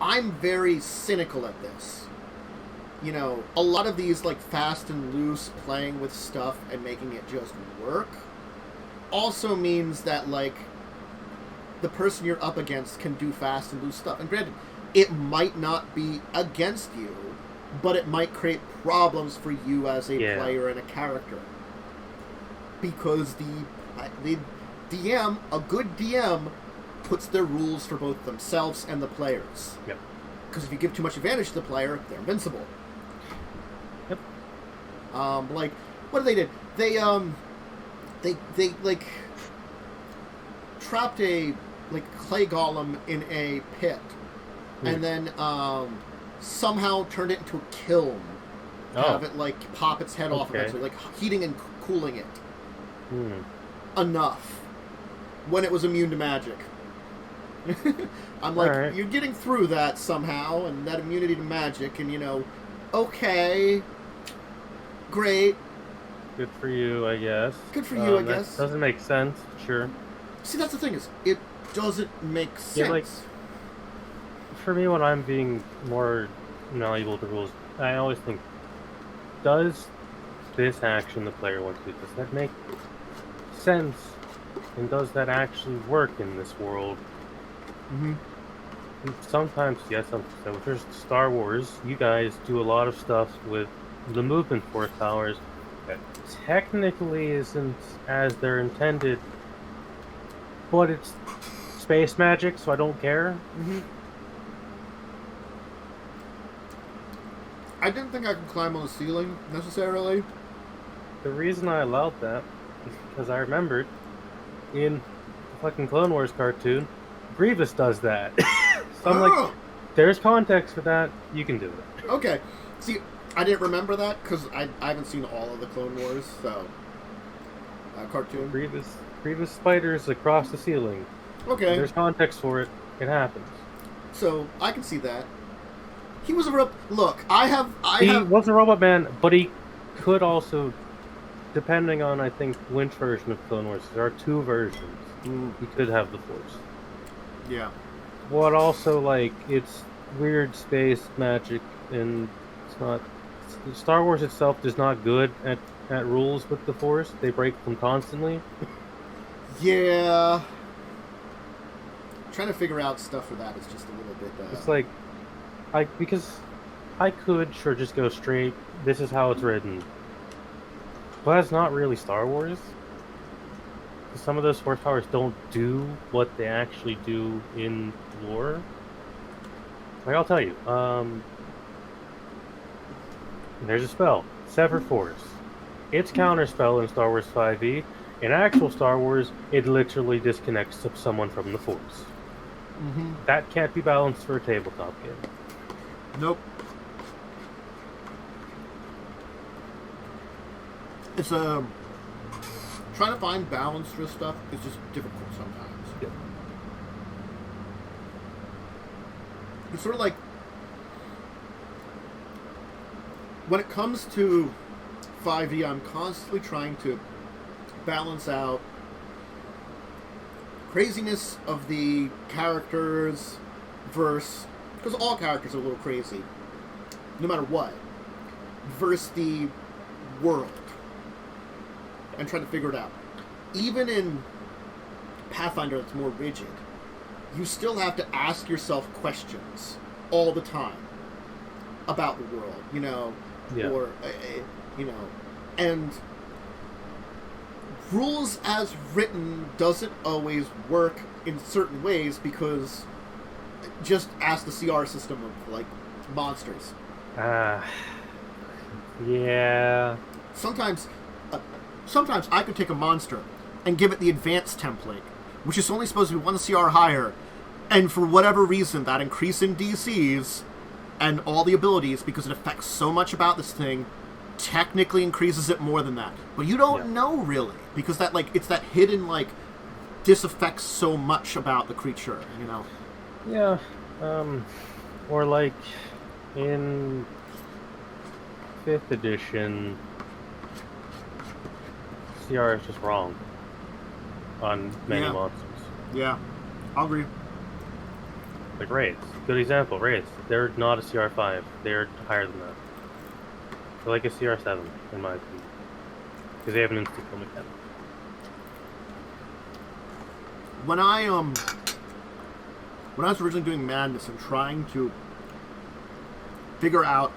I'm very cynical at this. A lot of these fast and loose playing with stuff and making it just work also means that the person you're up against can do fast and loose stuff. And granted, it might not be against you, but it might create problems for you as a player and a character. Because the DM, a good DM, puts their rules for both themselves and the players. Yep. Because if you give too much advantage to the player, they're invincible. Yep. What did they do? They trapped a clay golem in a pit, and then somehow turned it into a kiln. Have it pop its head off eventually, heating and cooling it. Enough when it was immune to magic. I'm right. You're getting through that somehow, and that immunity to magic, and okay, great. Good for you, I guess. Good for you, I guess. Doesn't make sense, sure. See, that's the thing is, it doesn't make sense. For me, when I'm being more malleable to rules, I always think, does this action the player wants to do, does that make sense? And does that actually work in this world? Mm-hmm. Sometimes, yes, so if there's Star Wars, you guys do a lot of stuff with the movement force powers that technically isn't as they're intended, but it's space magic, so I don't care. Mm-hmm. I didn't think I could climb on the ceiling, necessarily. The reason I allowed that is because I remembered in the fucking Clone Wars cartoon, Grievous does that. So I'm there's context for that, you can do it. Okay. See, I didn't remember that, because I haven't seen all of the Clone Wars, so... cartoon. Grievous spiders across the ceiling. Okay. There's context for it. It happens. So, I can see that. He was a Look, He wasn't a robot man, but he could also, depending on, I think, which version of Clone Wars, there are 2 versions. He could have the Force. Yeah. What also, it's weird space magic, and it's not... Star Wars itself is not good at rules with the Force. They break them constantly. Yeah. Trying to figure out stuff for that is just a little bit... It's because I could sure just go straight, this is how it's written. But that's not really Star Wars. Some of those force powers don't do what they actually do in lore. I'll tell you, There's a spell, Sever Force. Its counterspell in Star Wars 5e. In actual Star Wars, it literally disconnects someone from the Force. Mm-hmm. That can't be balanced for a tabletop game. Nope. It's trying to find balance for stuff is just difficult sometimes. Yep. It's sort of like when it comes to 5e, I'm constantly trying to balance out craziness of the characters versus, because all characters are a little crazy, no matter what, versus the world, and trying to figure it out. Even in Pathfinder that's more rigid, you still have to ask yourself questions all the time about the world, or, and rules as written doesn't always work in certain ways because just ask the CR system of, like, monsters. Yeah. Sometimes I could take a monster and give it the advanced template, which is only supposed to be 1 CR higher, and for whatever reason, that increase in DCs and all the abilities, because it affects so much about this thing, technically increases it more than that. But you don't know, really, because that, like, it's that hidden, like, this affects so much about the creature, Yeah. Or, like, in 5th edition, CR is just wrong on many monsters. Yeah, I'll agree. Like Wraiths. Good example, Wraiths. They're not a CR5. They're higher than that. They're like a CR7, in my opinion. Because they have an instinctual mechanic. When I was originally doing Madness and trying to figure out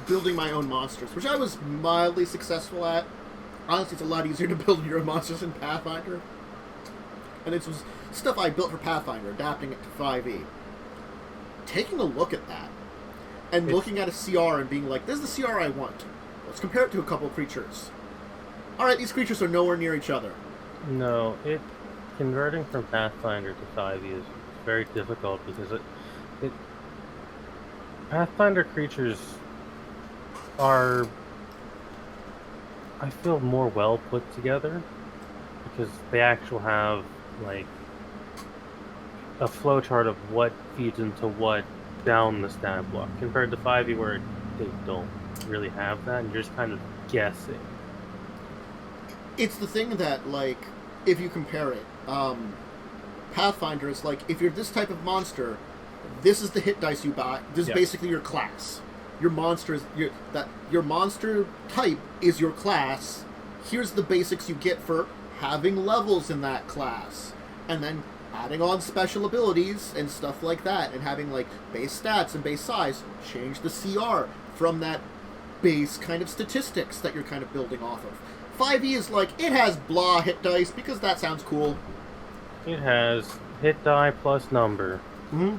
building my own monsters, which I was mildly successful at. Honestly, it's a lot easier to build your own monsters in Pathfinder. And it was stuff I built for Pathfinder, adapting it to 5e. Taking a look at that, and looking at a CR and being like, this is the CR I want. Let's compare it to a couple of creatures. Alright, these creatures are nowhere near each other. No, converting from Pathfinder to 5e is very difficult because Pathfinder creatures are, I feel, more well put together because they actually have, like, a flowchart of what feeds into what down the stat block, compared to 5e where they don't really have that and you're just kind of guessing. It's the thing that, like, if you compare it, Pathfinder is like, if you're this type of monster, this is the hit dice you buy. This is basically your class. Your monster is your monster type is your class. Here's the basics you get for having levels in that class, and then adding on special abilities and stuff like that, and having, like, base stats and base size. Change the CR from that base kind of statistics that you're kind of building off of. 5e is like, it has blah hit dice because that sounds cool. It has hit die plus number. Mm-hmm.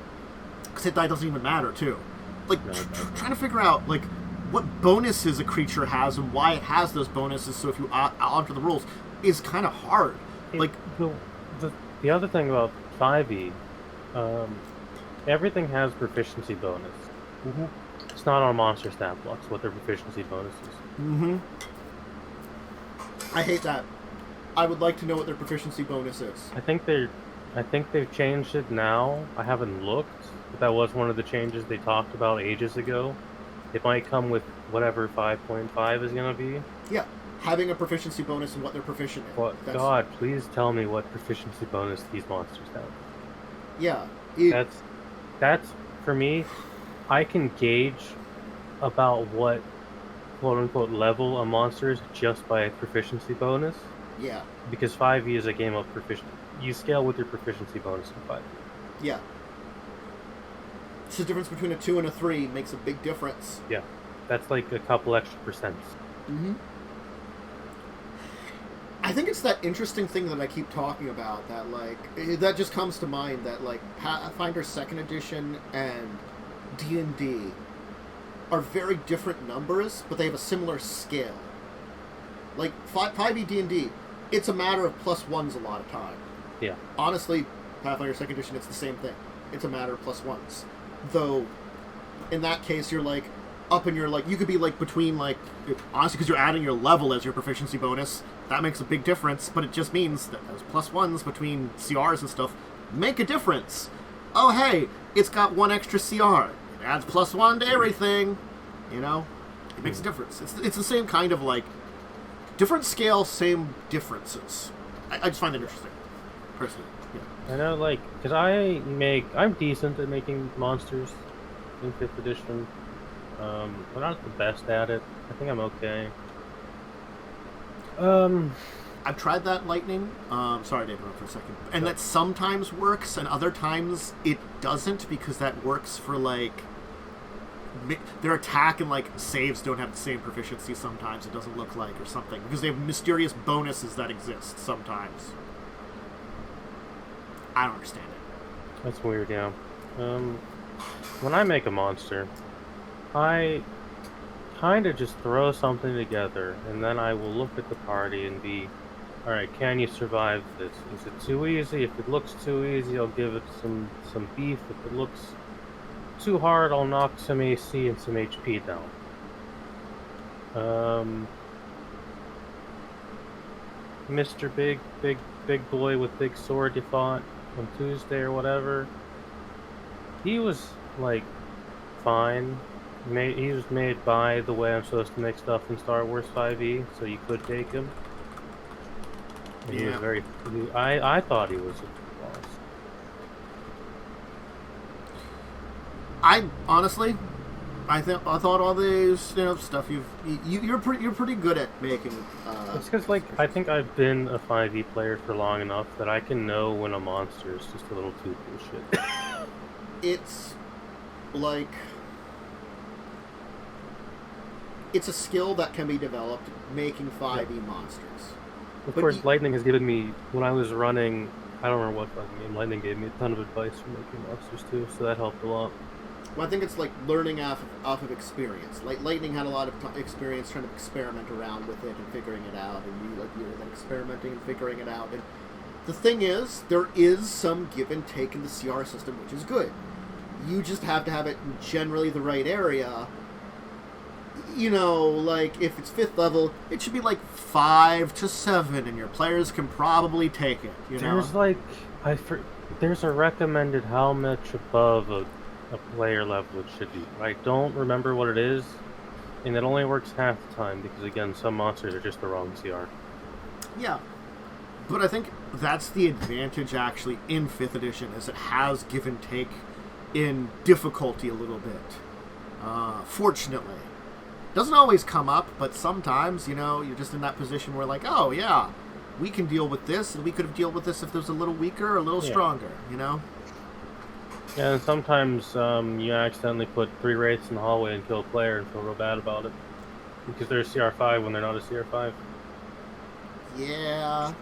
Because hit die doesn't even matter, too. Like, trying to figure out, like, what bonuses a creature has and why it has those bonuses, so if you alter the rules, is kind of hard. The other thing about 5e, everything has proficiency bonus. Mm-hmm. It's not on monster stat blocks what their proficiency bonus is. Mm-hmm. I hate that. I would like to know what their proficiency bonus is. I think they've changed it now. I haven't looked, but that was one of the changes they talked about ages ago. It might come with whatever 5.5 is going to be. Yeah, having a proficiency bonus and what they're proficient in. God, please tell me what proficiency bonus these monsters have. Yeah. That's, for me, I can gauge about what quote-unquote level a monster is just by a proficiency bonus. Yeah. Because 5e is a game of proficiency. You scale with your proficiency bonus in 5e. Yeah. So the difference between a 2 and a 3 makes a big difference. Yeah. That's like a couple extra percents. Mm-hmm. I think it's that interesting thing that I keep talking about, that, like, that just comes to mind, that, like, Pathfinder 2nd Edition and D&D are very different numbers, but they have a similar scale. Like 5e D&D, it's a matter of +1s a lot of time. Yeah. Honestly, Pathfinder 2nd Edition, it's the same thing. It's a matter of +1s. Though, in that case, you're like, up and you're like, you could be like between like, honestly, because you're adding your level as your proficiency bonus, that makes a big difference, but it just means that those +1s between CRs and stuff make a difference. Oh, hey, it's got 1 extra CR. It adds +1 to everything. You know? It makes a difference. It's the same kind of like, different scale, same differences. I just find it interesting, personally. Yeah. I know, like, because I'm decent at making monsters in 5th edition. I'm not the best at it. I think I'm okay. I've tried that lightning. Sorry to interrupt for a second. And that sometimes works, and other times it doesn't, because that works for, like, their attack and, like, saves don't have the same proficiency sometimes, it doesn't look like, or something. Because they have mysterious bonuses that exist sometimes. I don't understand it. That's weird, yeah. When I make a monster, I kind of just throw something together, and then I will look at the party and be, alright, can you survive this? Is it too easy? If it looks too easy, I'll give it some beef. If it looks too hard, I'll knock some AC and some HP down. Mr. Big boy with big sword you fought on Tuesday or whatever, he was, like, fine. He was made by the way I'm supposed to make stuff in Star Wars 5e, so you could take him. And he was very... I thought he was a boss. I honestly, I thought all these stuff you're pretty good at making. It's because, like, I think I've been a 5e player for long enough that I can know when a monster is just a little too bullshit. It's like, it's a skill that can be developed making 5e monsters. Of course, Lightning has given me, when I was running, I don't remember what fucking game, Lightning gave me a ton of advice for making monsters too, so that helped a lot. Well, I think it's like learning off of experience. Like Lightning had a lot of experience trying to experiment around with it and figuring it out, and you were then experimenting and figuring it out. And the thing is, there is some give and take in the CR system, which is good. You just have to have it in generally the right area. Like, if it's 5th level, it should be like 5 to 7, and your players can probably take it, There's, like, there's a recommended how much above a player level it should be. I don't remember what it is, and it only works half the time, because, again, some monsters are just the wrong CR. Yeah. But I think that's the advantage, actually, in 5th edition, is it has give and take in difficulty a little bit. Fortunately. Doesn't always come up, but sometimes, you're just in that position where, like, oh, yeah, we can deal with this, and we could have dealt with this if it was a little weaker or a little stronger, Yeah, and sometimes you accidentally put 3 wraiths in the hallway and kill a player and feel real bad about it. Because they're a CR5 when they're not a CR5. Yeah.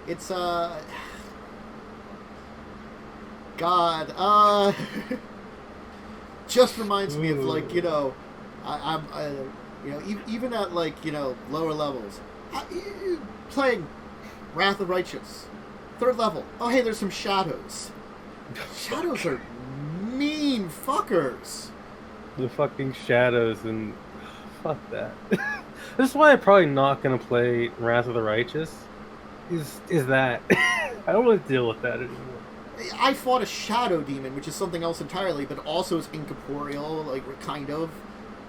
It's, God, just reminds me of, like, even at, like, lower levels, playing Wrath of Righteous, 3rd level. Oh, hey, there's some shadows. Shadows are mean fuckers. The fucking shadows, and fuck that. This is why I'm probably not gonna play Wrath of the Righteous. Is that I don't want to deal with that anymore. I fought a shadow demon, which is something else entirely, but also is incorporeal, like, kind of.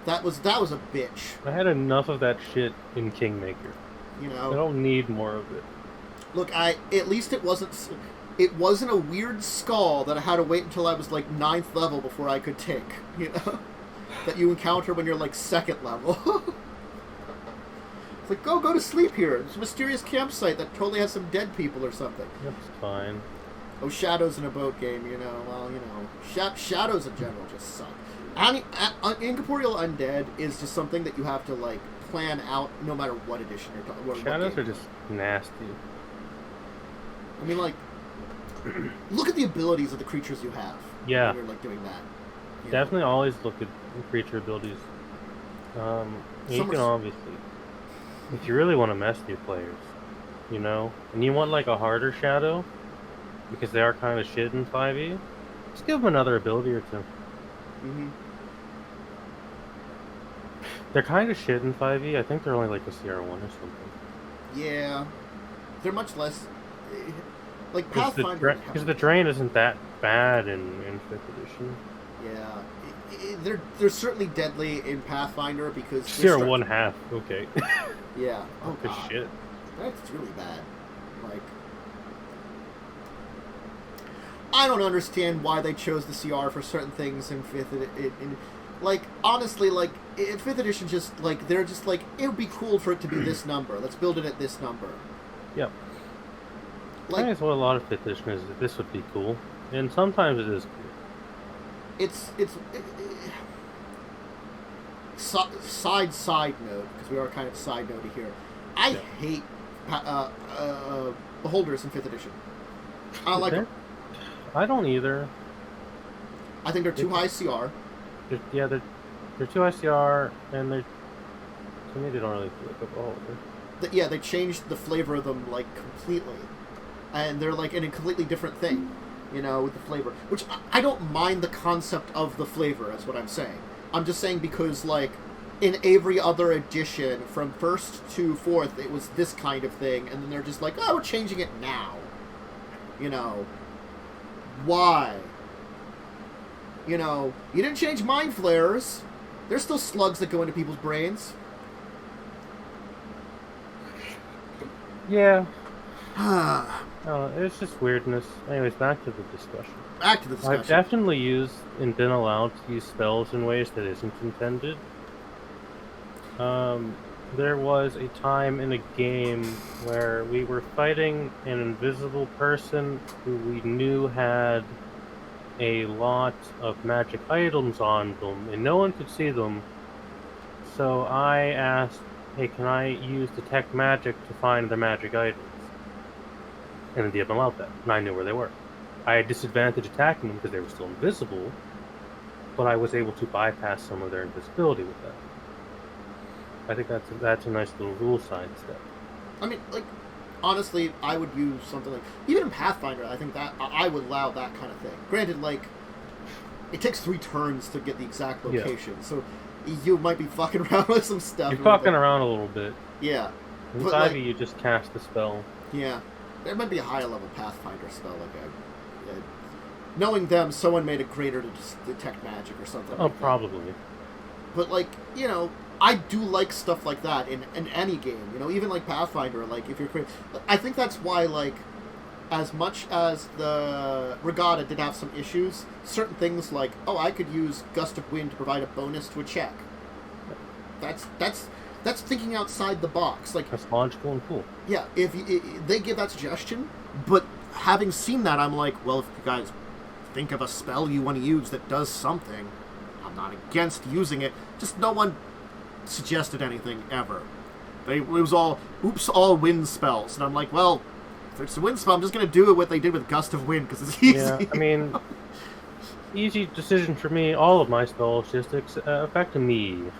That was a bitch. I had enough of that shit in Kingmaker. I don't need more of it. Look, at least it wasn't a weird skull that I had to wait until I was, like, 9th level before I could take, that you encounter when you're, like, 2nd level. It's like, go to sleep here. There's a mysterious campsite that totally has some dead people or something. That's fine. Oh, shadows in a boat game, shadows in general just suck. Incorporeal undead is just something that you have to, like, plan out no matter what edition you're talking about. Shadows are just nasty. I mean, like, look at the abilities of the creatures you have. Yeah. When you're, like, doing that. You know? Definitely always look at creature abilities. You Some can are- obviously, if you really want to mess new players, you know, and you want like a harder shadow, because they are kind of shit in 5e, just give them another ability or two. Mhm. They're kind of shit in 5e. I think they're only like a CR1 or something. Yeah, they're much less. Like Because Pathfinder. the drain isn't that bad in 5th edition. Yeah, they're certainly deadly in Pathfinder because CR1 half, okay. Yeah. Oh Good god. shit. That's really bad. Like, I don't understand why they chose the CR for certain things in fifth. Like, honestly, like in 5th edition, just like they're just like it would be cool for it to be this number. Let's build it at this number. Yep. Like, I think that's what a lot of 5th edition is. That this would be cool, and sometimes it is cool. Side note, because we are kind of side note here. I hate beholders in 5th edition. I don't like them. I don't either. I think they're too high CR. They're too ICR, and they're, to me, they don't really feel like a beholder. Yeah, they changed the flavor of them like completely, and they're like in a completely different thing, you know, with the flavor. Which I don't mind the concept of the flavor. That's what I'm saying. I'm just saying because like in every other edition, from 1st to 4th, it was this kind of thing, and then they're just like, oh, we're changing it now. You know, why? You know, you didn't change mind flayers. There's still slugs that go into people's brains. Yeah. It's just weirdness. Anyways, back to the discussion. Back to the discussion. I've definitely used and been allowed to use spells in ways that isn't intended. There was a time in a game where we were fighting an invisible person who we knew had a lot of magic items on them, and no one could see them. So I asked, hey, can I use detect magic to find the magic items? And the DM allowed that, and I knew where they were. I had disadvantage attacking them because they were still invisible, but I was able to bypass some of their invisibility with that. I think that's a nice little rule side step. I mean, like, honestly, I would use something like, even in Pathfinder, I think that I would allow that kind of thing. Granted, like, it takes 3 turns to get the exact location, so you might be fucking around with some stuff. You're fucking around a little bit. Yeah. In But, 5e, like, you just cast the spell. Yeah. There might be a higher level Pathfinder spell, like knowing them, someone made it greater to just detect magic or something. Oh, like probably. That. But, like, you know, I do like stuff like that in any game, you know, even like Pathfinder, like, if you're creating... I think that's why, like, as much as the Regatta did have some issues, certain things like, oh, I could use Gust of Wind to provide a bonus to a check. That's thinking outside the box. Like, that's logical and cool. Yeah, if they give that suggestion, but having seen that, I'm like, well, if you guys think of a spell you want to use that does something, I'm not against using it. Just no one suggested anything ever. It was all, oops, all wind spells. And I'm like, well, if it's a wind spell, I'm just going to do what they did with Gust of Wind, because it's easy. Yeah, I mean, easy decision for me. All of my spells just affect me. Yeah.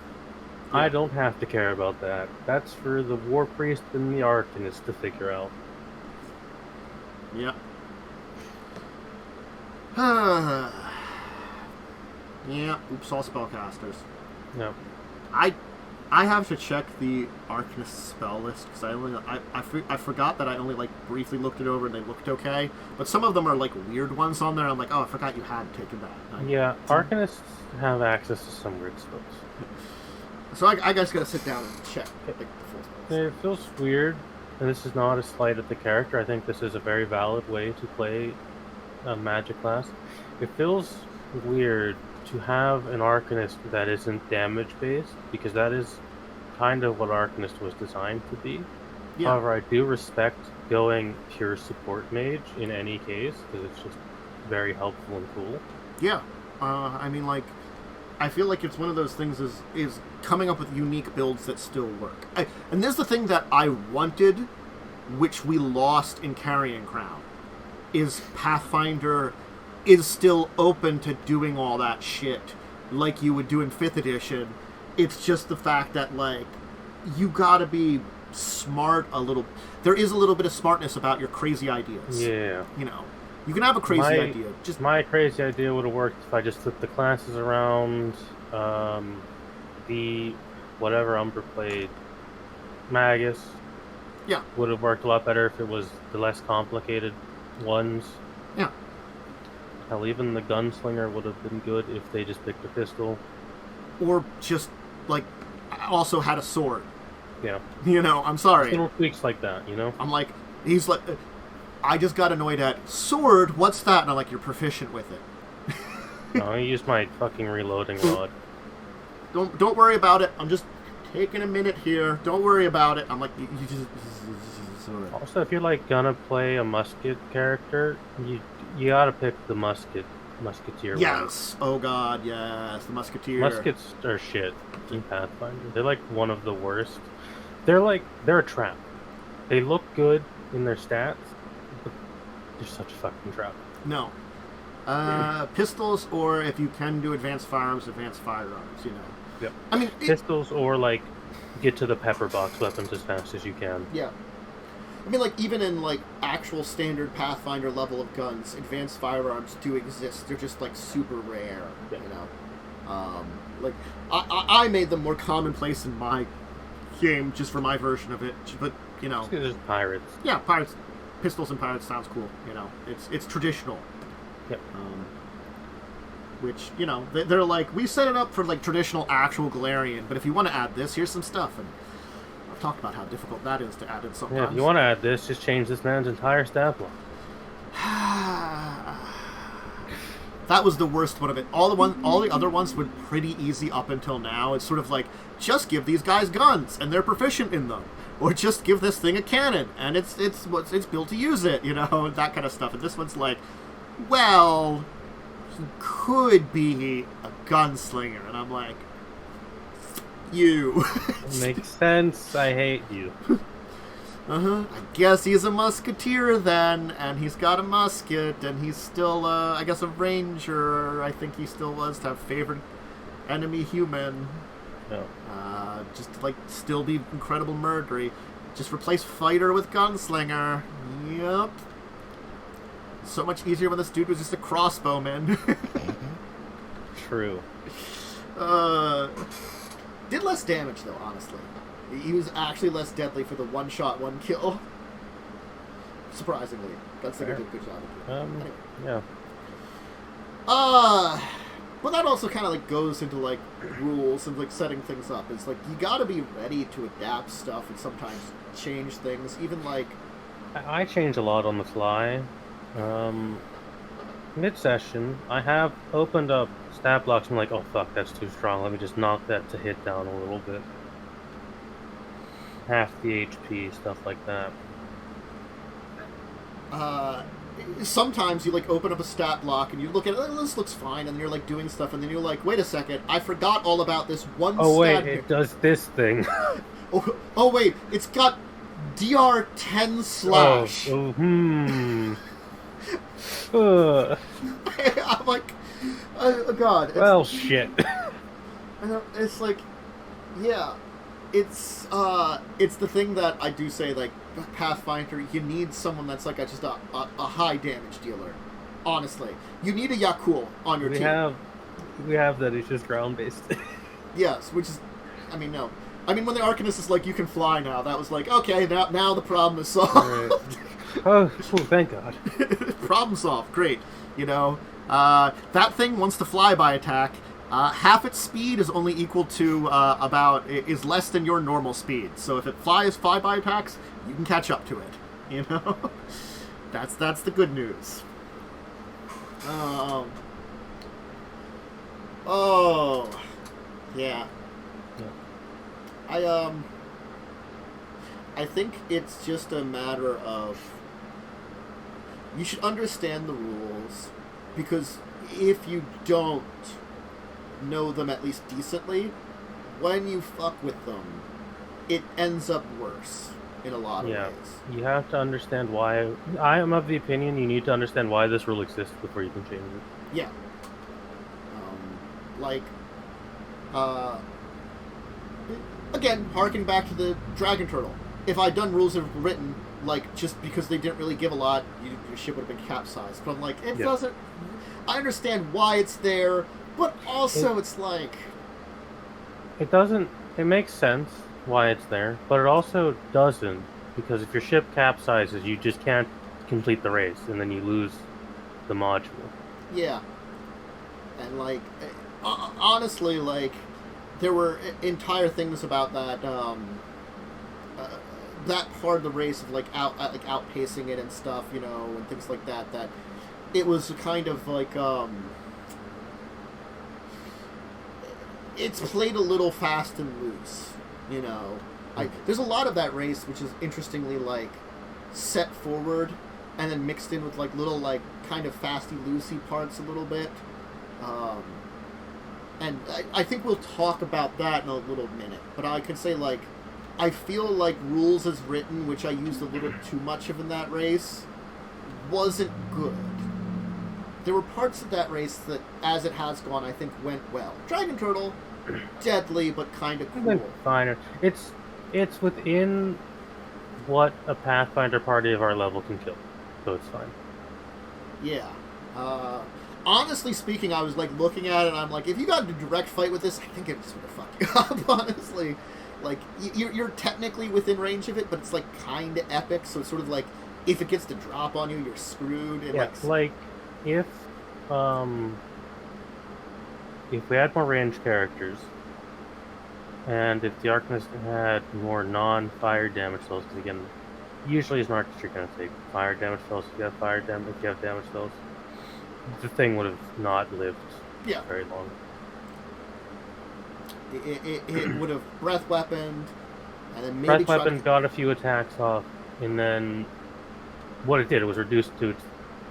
I don't have to care about that. That's for the War Priest and the Arcanist to figure out. Yep. Yeah, oops, all spellcasters. Yep. I have to check the Arcanist spell list because I forgot that I only like briefly looked it over and they looked okay. But some of them are like weird ones on there. I'm like, oh, I forgot you had taken that. Yeah, Arcanists have access to some weird spells. So I guess gotta sit down and check like the full spells. It feels weird, and this is not a slight at the character. I think this is a very valid way to play a magic class. It feels weird to have an Arcanist that isn't damage-based, because that is kind of what Arcanist was designed to be. Yeah. However, I do respect going pure support mage in any case, because it's just very helpful and cool. Yeah. I mean, like, I feel like it's one of those things is coming up with unique builds that still work. And this is the thing that I wanted, which we lost in Carrion Crown, is Pathfinder is still open to doing all that shit like you would do in 5th edition. It's just the fact that, like, you gotta be smart a little. There is a little bit of smartness about your crazy ideas. Yeah. You know, you can have a crazy idea. Just my crazy idea would have worked if I just flipped the classes around. The whatever Umber played, Magus. Yeah. Would have worked a lot better if it was the less complicated ones. Yeah. Hell, even the gunslinger would have been good if they just picked a pistol. Or just, like, also had a sword. Yeah. You know, I'm sorry. Little tweaks like that, you know? I'm like, he's like, I just got annoyed at, sword, what's that? And I'm like, you're proficient with it. No, I used my fucking reloading rod. Don't worry about it. I'm just taking a minute here. Don't worry about it. I'm like, you just... Also, if you're, like, gonna play a musket character, you gotta pick the musketeer. Yes. One. Oh god, yes. The musketeer. Muskets are shit in Pathfinder. They're, like, one of the worst. They're a trap. They look good in their stats, but they're such a fucking trap. No. Pistols, or if you can do advanced firearms, you know. Yep. I mean, pistols, or, like, get to the pepper box weapons as fast as you can. Yeah. I mean, like, even in, like, actual standard Pathfinder level of guns, advanced firearms do exist. They're just, like, super rare, yeah. You know? Like, I made them more commonplace in my game, just for my version of it, but, you know... There's pirates. Yeah, pirates. Pistols and pirates sounds cool, you know? It's traditional. Yep. Which, you know, they're like, we set it up for, like, traditional actual Galarian, but if you want to add this, here's some stuff, and... talked about how difficult that is to add in sometimes. Yeah, if you want to add this, just change this man's entire stat block. That was the worst one of it. All the other ones were pretty easy up until now. It's sort of like, just give these guys guns and they're proficient in them, or just give this thing a cannon and it's built to use it, you know, that kind of stuff. And this one's like, well, he could be a gunslinger, and I'm like, you. Makes sense. I hate you. I guess he's a musketeer then, and he's got a musket, and he's still, I guess, a ranger. I think he still was to have favored enemy human. No. Just to, like, still be incredible murdery. Just replace fighter with gunslinger. Yep. So much easier when this dude was just a crossbowman. True. Did less damage, though, honestly. He was actually less deadly for the one-shot, one-kill. Surprisingly. That's like a good job of it. Anyway. Yeah. But that also kind of, like, goes into, like, rules and, like, setting things up. It's like, you gotta be ready to adapt stuff and sometimes change things. Even, like... I change a lot on the fly. Mid-session, I have opened up stat blocks and I'm like, oh fuck, that's too strong. Let me just knock that to hit down a little bit. Half the HP, stuff like that. Sometimes you, like, open up a stat block and you look at it, this looks fine, and you're, like, doing stuff, and then you're like, wait a second, I forgot all about this one stat. Oh wait, it does this thing. oh wait, it's got DR10 slash. I'm like, oh god. Well, shit. It's like, yeah, it's the thing that I do say, like, Pathfinder, you need someone that's like just a high damage dealer. Honestly, you need a Yakul on your team. We have that. It's just ground based. Yes, which is, I mean, no. I mean, when the Arcanist is like, you can fly now, that was like, okay, now the problem is solved. Right. Oh, thank God. Problem solved. Great. You know, that thing wants to flyby attack. Half its speed is only equal to is less than your normal speed. So if it flyby attacks, you can catch up to it. You know, that's the good news. Oh, yeah. I think it's just a matter of, you should understand the rules, because if you don't know them at least decently, when you fuck with them, it ends up worse. in a lot of ways. You have to understand why. I am of the opinion you need to understand why this rule exists before you can change it. Yeah. Like, again, harking back to the Dragon Turtle. If I'd done rules that were written, like, just because they didn't really give a lot, your ship would have been capsized. But I'm like, it doesn't... I understand why it's there, but also it's like... It doesn't... It makes sense why it's there, but it also doesn't, because if your ship capsizes, you just can't complete the race, and then you lose the module. Yeah. And, like, honestly, like, there were entire things about that, that part of the race of, like, outpacing it and stuff, you know, and things like that, that it was kind of, like, it's played a little fast and loose, you know. There's a lot of that race which is interestingly, like, set forward and then mixed in with, like, little, like, kind of fasty-loosey parts a little bit. And I think we'll talk about that in a little minute. But I could say, like, I feel like rules as written, which I used a little too much of in that race, wasn't good. There were parts of that race that, as it has gone, I think went well. Dragon Turtle, deadly, but kind of cool. Fine. It's within what a Pathfinder party of our level can kill, so it's fine. Yeah. Honestly speaking, I was, like, looking at it, and I'm like, if you got a direct fight with this, I think it's going to fuck you up, honestly. Like, you're technically within range of it, but it's, like, kind of epic, so it's sort of like, if it gets to drop on you, you're screwed. And yeah, like, if we had more ranged characters, and if the Arcanist had more non-fire damage spells, because again, usually as an Arcanist you're going to take fire damage spells if you have fire damage, if you have damage spells. The thing would have not lived very long. It would have breath weaponed, and then maybe breath weapon got a few attacks off, and then what it did, it was reduced to its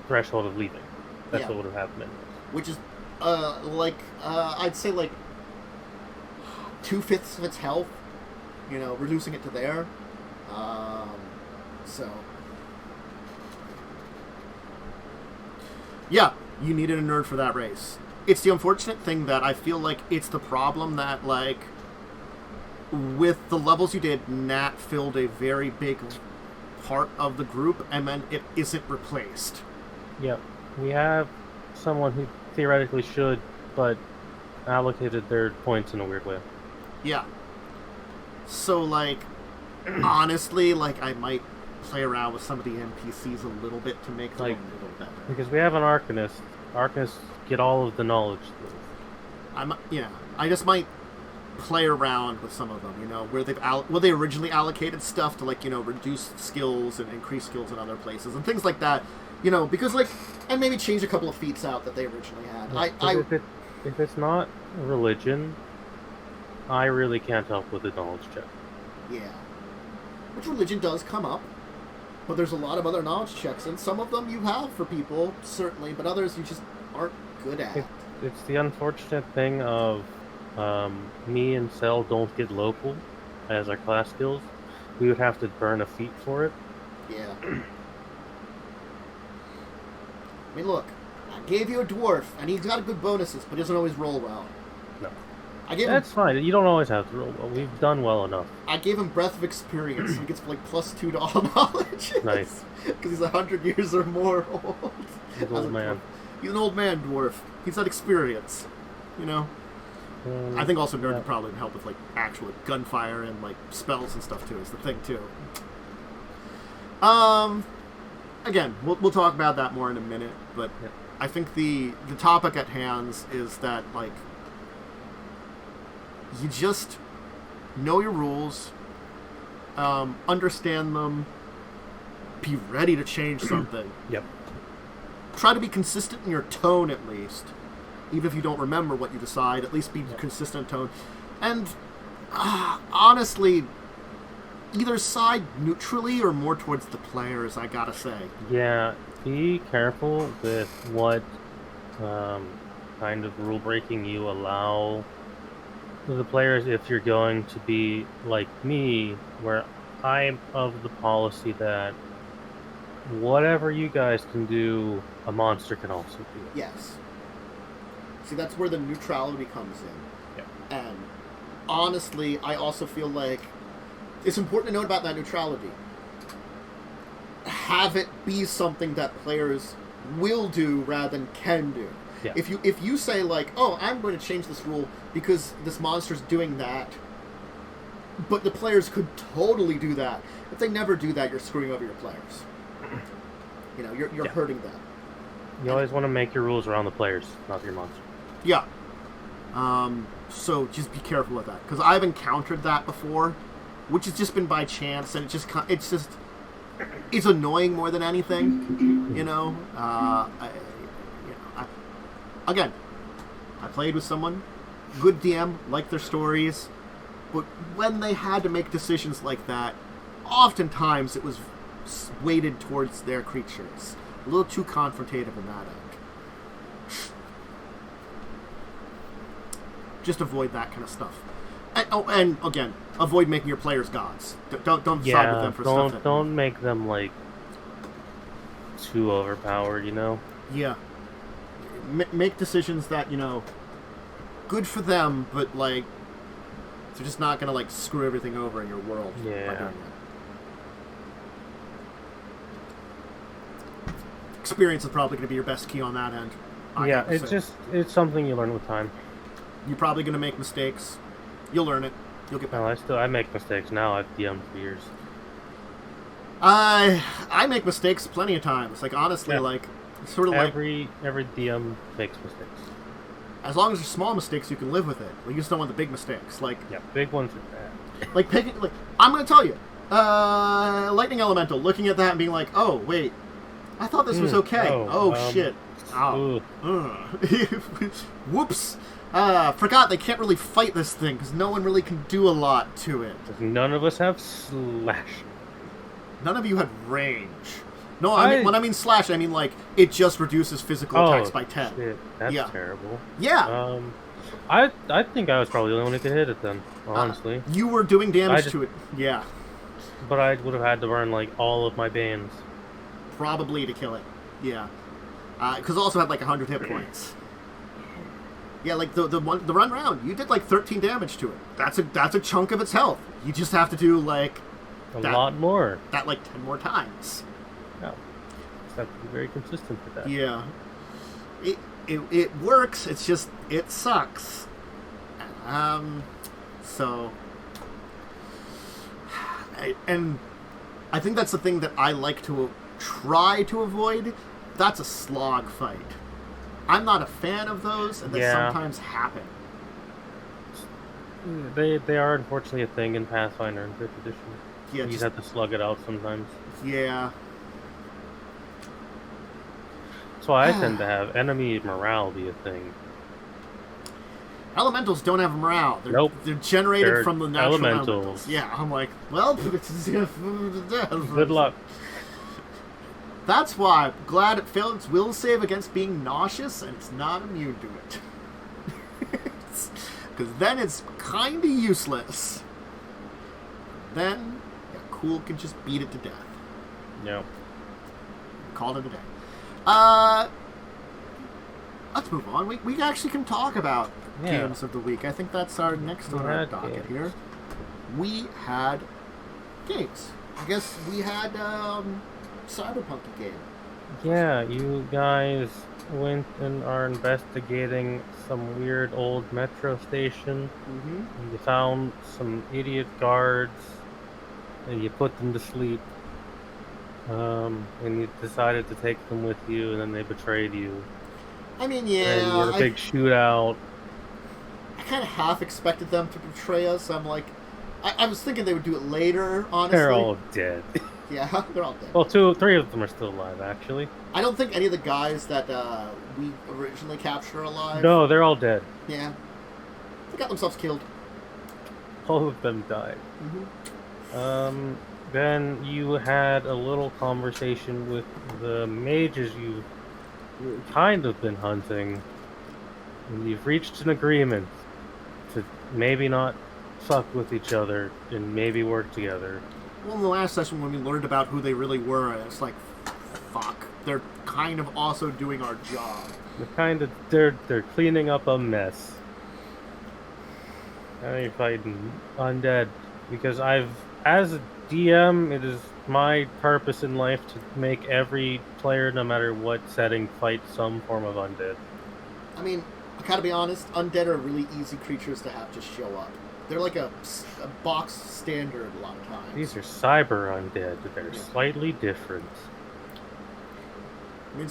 threshold of leaving. That's what would have happened anyways. Which is, I'd say, like, 2/5 of its health, you know, reducing it to there. So... Yeah, you needed a nerd for that race. It's the unfortunate thing that I feel like it's the problem that, like, with the levels you did, Nat filled a very big part of the group, and then it isn't replaced. Yep. We have someone who theoretically should, but allocated their points in a weird way. Yeah. So, like, honestly, like, I might play around with some of the NPCs a little bit to make them a little better. Because we have an Arcanist. Arcanists get all of the knowledge. I just might play around with some of them, you know, where they originally allocated stuff to, like, you know, reduce skills and increase skills in other places and things like that, you know, because, like, and maybe change a couple of feats out that they originally had. If it's not religion, I really can't help with the knowledge check. Yeah. Which religion does come up. But there's a lot of other knowledge checks, and some of them you have for people, certainly, but others you just aren't good at. It's the unfortunate thing of me and Cell don't get local as our class skills. We would have to burn a feat for it. Yeah. I mean, look, I gave you a dwarf, and he's got good bonuses, but he doesn't always roll well. No. That's fine. You don't always have to roll well. We've done well enough. I gave him Breath of Experience, so he gets, like, +2 to all knowledge. Nice. Because he's 100 years or more old. He's an old man. He's an old man dwarf. He's had experience, you know? I think also nerd would probably help with, like, actual gunfire and, like, spells and stuff, too, is the thing, too. Again, we'll talk about that more in a minute, but I think the topic at hand is that, like, you just know your rules, understand them, be ready to change something. Yep. Try to be consistent in your tone, at least. Even if you don't remember what you decide, at least be consistent in tone. And, honestly, either side neutrally or more towards the players, I gotta say. Yeah, be careful with what kind of rule breaking you allow the players if you're going to be like me, where I'm of the policy that whatever you guys can do, a monster can also do. Yes. See, that's where the neutrality comes in. Yeah. And honestly, I also feel like it's important to note about that neutrality. Have it be something that players will do rather than can do. Yeah. If you say like, oh, I'm going to change this rule because this monster's doing that, but the players could totally do that. If they never do that, you're screwing over your players. You know, you're hurting them. You always want to make your rules around the players, not your monster. Yeah. So just be careful with that, because I've encountered that before, which has just been by chance, and it's annoying more than anything. You know. Again, I played with someone, good DM, liked their stories, but when they had to make decisions like that, oftentimes it was weighted towards their creatures. A little too confrontative in that end. Just avoid that kind of stuff. And again, avoid making your players gods. Don't side with them for stuff. Don't make them like too overpowered, you know. Yeah. Make decisions that, you know, good for them, but like they're just not gonna like screw everything over in your world. By doing that. Experience is probably going to be your best key on that end. It's something you learn with time. You're probably going to make mistakes. You'll learn it. You'll get better. Well, I make mistakes now. I've DM'd for years. I make mistakes plenty of times. Like honestly, like sort of every DM makes mistakes. As long as they're small mistakes, you can live with it. You just don't want the big mistakes. Like big ones are bad. Like picking. Like I'm going to tell you, Lightning Elemental. Looking at that and being like, oh wait. I thought this was okay. Shit. Oh. Whoops. Forgot they can't really fight this thing because no one really can do a lot to it. None of us have slash. None of you had range. No, when I mean slash, I mean like it just reduces physical attacks by 10. Shit. That's terrible. Yeah. I think I was probably the only one who could hit it then, honestly. You were doing damage to it. Yeah. But I would have had to burn like all of my bans. Probably to kill it, yeah. Because it also had like 100 hit points. Yeah, like the run round, you did like 13 damage to it. That's a chunk of its health. You just have to do like a lot more. That like 10 more times. No, just have to be very consistent with that. Yeah, it works. It's just it sucks. So, I think that's the thing that I like to try to avoid. That's a slog fight. I'm not a fan of those, and they sometimes happen. They are unfortunately a thing in Pathfinder and 5th edition. Yeah, you just have to slug it out sometimes. Yeah. That's why I tend to have enemy morale be a thing. Elementals don't have morale. They're generated from the natural elementals. Yeah, I'm like, well, good luck. That's why I'm glad it failed its will save against being nauseous, and it's not immune to it. Because then it's kind of useless. Then, Cool can just beat it to death. Yep. Call it a day. Let's move on. We actually can talk about games of the week. I think that's our next on our docket here. We had games. I guess we had Cyberpunk game. Yeah, you guys went and are investigating some weird old metro station. Mm-hmm. And you found some idiot guards, and you put them to sleep. And you decided to take them with you, and then they betrayed you. I mean, yeah. And you had a big shootout. I kind of half expected them to betray us. I'm like, I was thinking they would do it later, honestly. They're all dead. Yeah, they're all dead. Well, 3 of them are still alive, actually. I don't think any of the guys that we originally captured are alive. No, they're all dead. Yeah. They got themselves killed. All of them died. Mm-hmm. Then you had a little conversation with the mages you've kind of been hunting. And you've reached an agreement to maybe not fuck with each other and maybe work together. Well, in the last session when we learned about who they really were, it's like, fuck. They're kind of also doing our job. They're cleaning up a mess. I'm fighting undead because as a DM, it is my purpose in life to make every player, no matter what setting, fight some form of undead. I mean, I gotta be honest, undead are really easy creatures to have just show up. They're like a box standard a lot of times. These are cyber undead, but they're slightly different. I mean,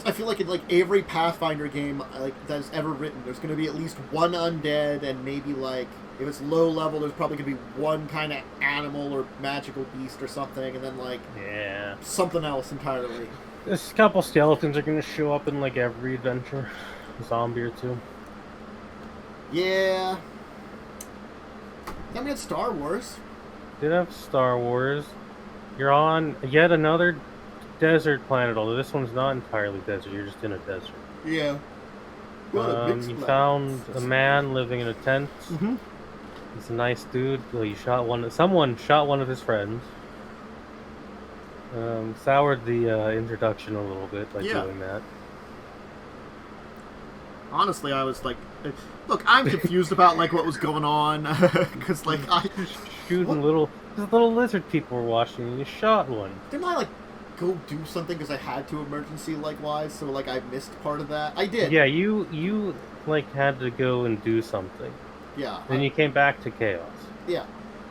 I feel like in like every Pathfinder game that's ever written, there's going to be at least one undead, and maybe like if it's low level, there's probably going to be one kind of animal or magical beast or something, and then like something else entirely. There's a couple skeletons are going to show up in like every adventure, a zombie or two. Yeah. Then we had Star Wars. Did have Star Wars. You're on yet another desert planet, although this one's not entirely desert. You're just in a desert. Yeah. You found a man living in a tent. Mm-hmm. He's a nice dude. Well, someone shot one of his friends. Soured the introduction a little bit by doing that. Honestly, I was like, look, I'm confused about like what was going on because like I shooting little lizard people were watching, and you shot one. Didn't I like go do something because I had to emergency wise, so like I missed part of that? I did. Yeah, you like had to go and do something. Yeah. Then you came back to chaos. Yeah.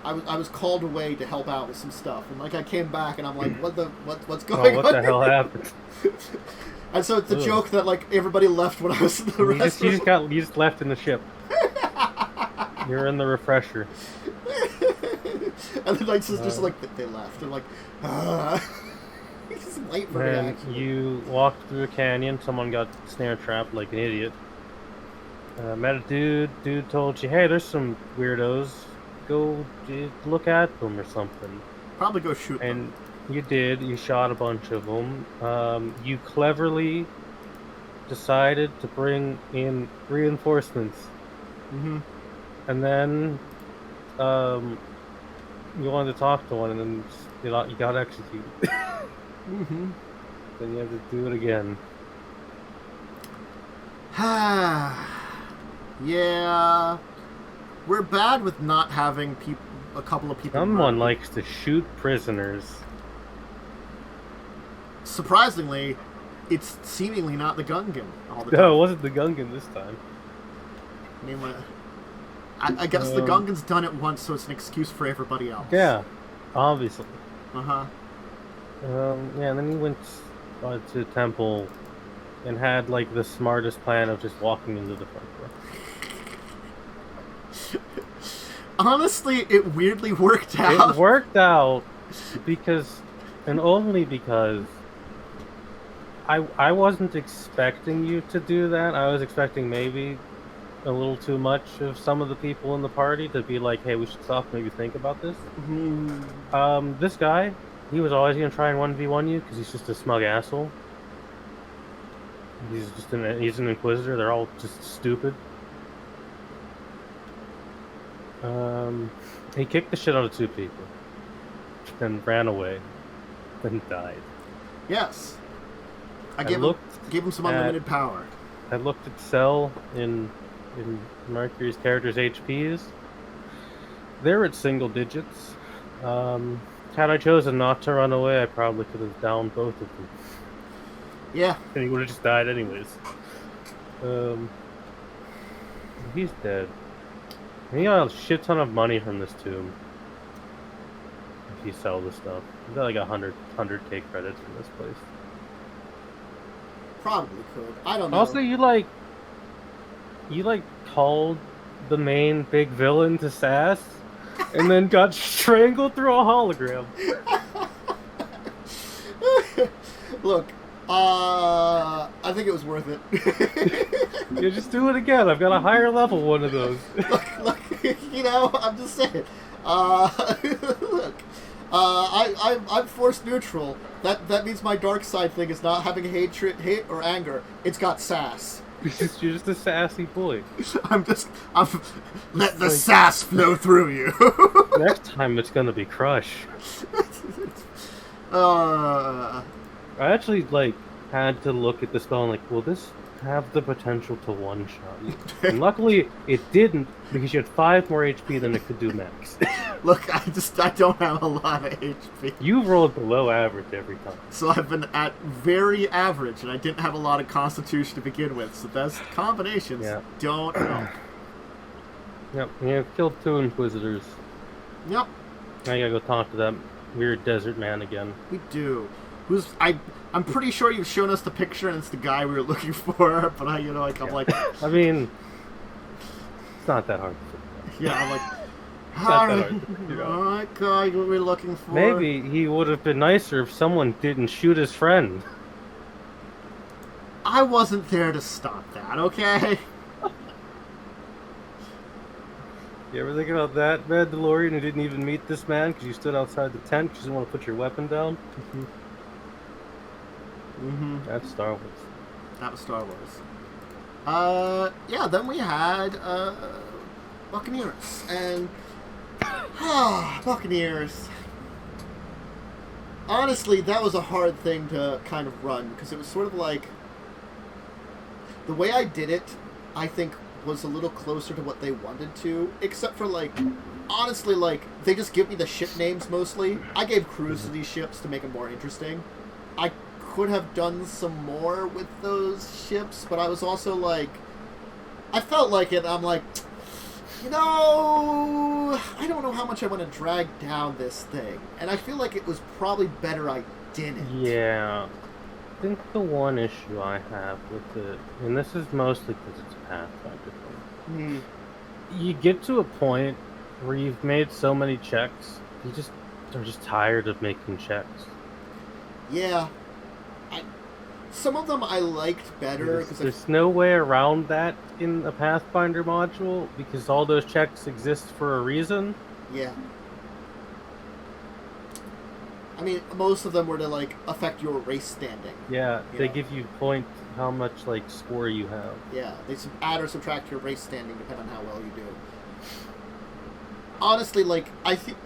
I was called away to help out with some stuff, and like I came back and I'm like, what's going on? What the hell happened? And so it's a joke that like everybody left when I was in the restroom. You just left in the ship. You're in the refresher. And the Knights is just like they left. They're like, just wait for reaction. You walked through a canyon. Someone got snare trapped like an idiot. Met a dude. Dude told you, hey, there's some weirdos. Go look at them or something. Probably go shoot them. And you did. You shot a bunch of them. You cleverly decided to bring in reinforcements. Mm-hmm. And then you wanted to talk to one, and then you got executed. Mm-hmm. Then you have to do it again. Yeah. We're bad with not having a couple of people. Someone likes to shoot prisoners. Surprisingly, it's seemingly not the Gungan all the time. No, it wasn't the Gungan this time. I mean, I guess the Gungan's done it once, so it's an excuse for everybody else. Yeah, obviously. Uh-huh. Yeah, and then he went to the temple and had, like, the smartest plan of just walking into the front door. Honestly, it weirdly worked out. It worked out because, and only because, I wasn't expecting you to do that. I was expecting maybe a little too much of some of the people in the party to be like, hey, we should stop and maybe think about this. Mm-hmm. This guy, he was always going to try and 1v1 you because he's just a smug asshole. He's an inquisitor. They're all just stupid. He kicked the shit out of 2 people, then ran away, then died. Yes. I gave him some unlimited power. I looked at Cell in Mercury's character's HPs. They're at single digits. Had I chosen not to run away, I probably could have downed both of them. Yeah. And he would have just died anyways. He's dead. He got a shit ton of money from this tomb. If you sell the stuff. He got like 100k credits from this place. Probably could. I don't know. Also, you called the main big villain to sass, and then got strangled through a hologram. Look, I think it was worth it. You just do it again. I've got a higher level one of those. Look, I'm just saying. Look, I'm force neutral. That means my dark side thing is not having hate or anger. It's got sass. You're just a sassy boy. I'm let the sass flow through you. Next time it's gonna be Crush. uh, I actually had to look at the spell and will this have the potential to one-shot you? And luckily it didn't, because you had 5 more HP than it could do max. Look, I don't have a lot of HP. You rolled below average every time. So I've been at very average, and I didn't have a lot of constitution to begin with, so those combinations don't help. Yep, you killed 2 Inquisitors. Yep. Now you gotta go talk to that weird desert man again. We do. I'm pretty sure you've shown us the picture, and it's the guy we were looking for, but I'm like... I mean, it's not that hard to figure out. Yeah, I'm like... Alright, guy, what we're looking for. Maybe he would have been nicer if someone didn't shoot his friend. I wasn't there to stop that, okay? You ever think about that, Mandalorian, who didn't even meet this man because you stood outside the tent because you didn't want to put your weapon down? That's Star Wars. That was Star Wars. Yeah, then we had, Buccaneers, and... Buccaneers. Honestly, that was a hard thing to kind of run, because it was sort of like... The way I did it, I think, was a little closer to what they wanted to, except for, honestly, they just give me the ship names, mostly. I gave crews to these ships to make them more interesting. I could have done some more with those ships, but I was also, I felt like it, I'm like... I don't know how much I want to drag down this thing. And I feel like it was probably better I didn't. Yeah. I think the one issue I have with it, and this is mostly because it's a Pathfinder thing, you get to a point where you've made so many checks, you are just tired of making checks. Yeah. Some of them I liked better. There's no way around that in a Pathfinder module, because all those checks exist for a reason. Yeah. I mean, most of them were to, affect your race standing. Yeah, they give you point how much, score you have. Yeah, they add or subtract your race standing depending on how well you do. Honestly, I think...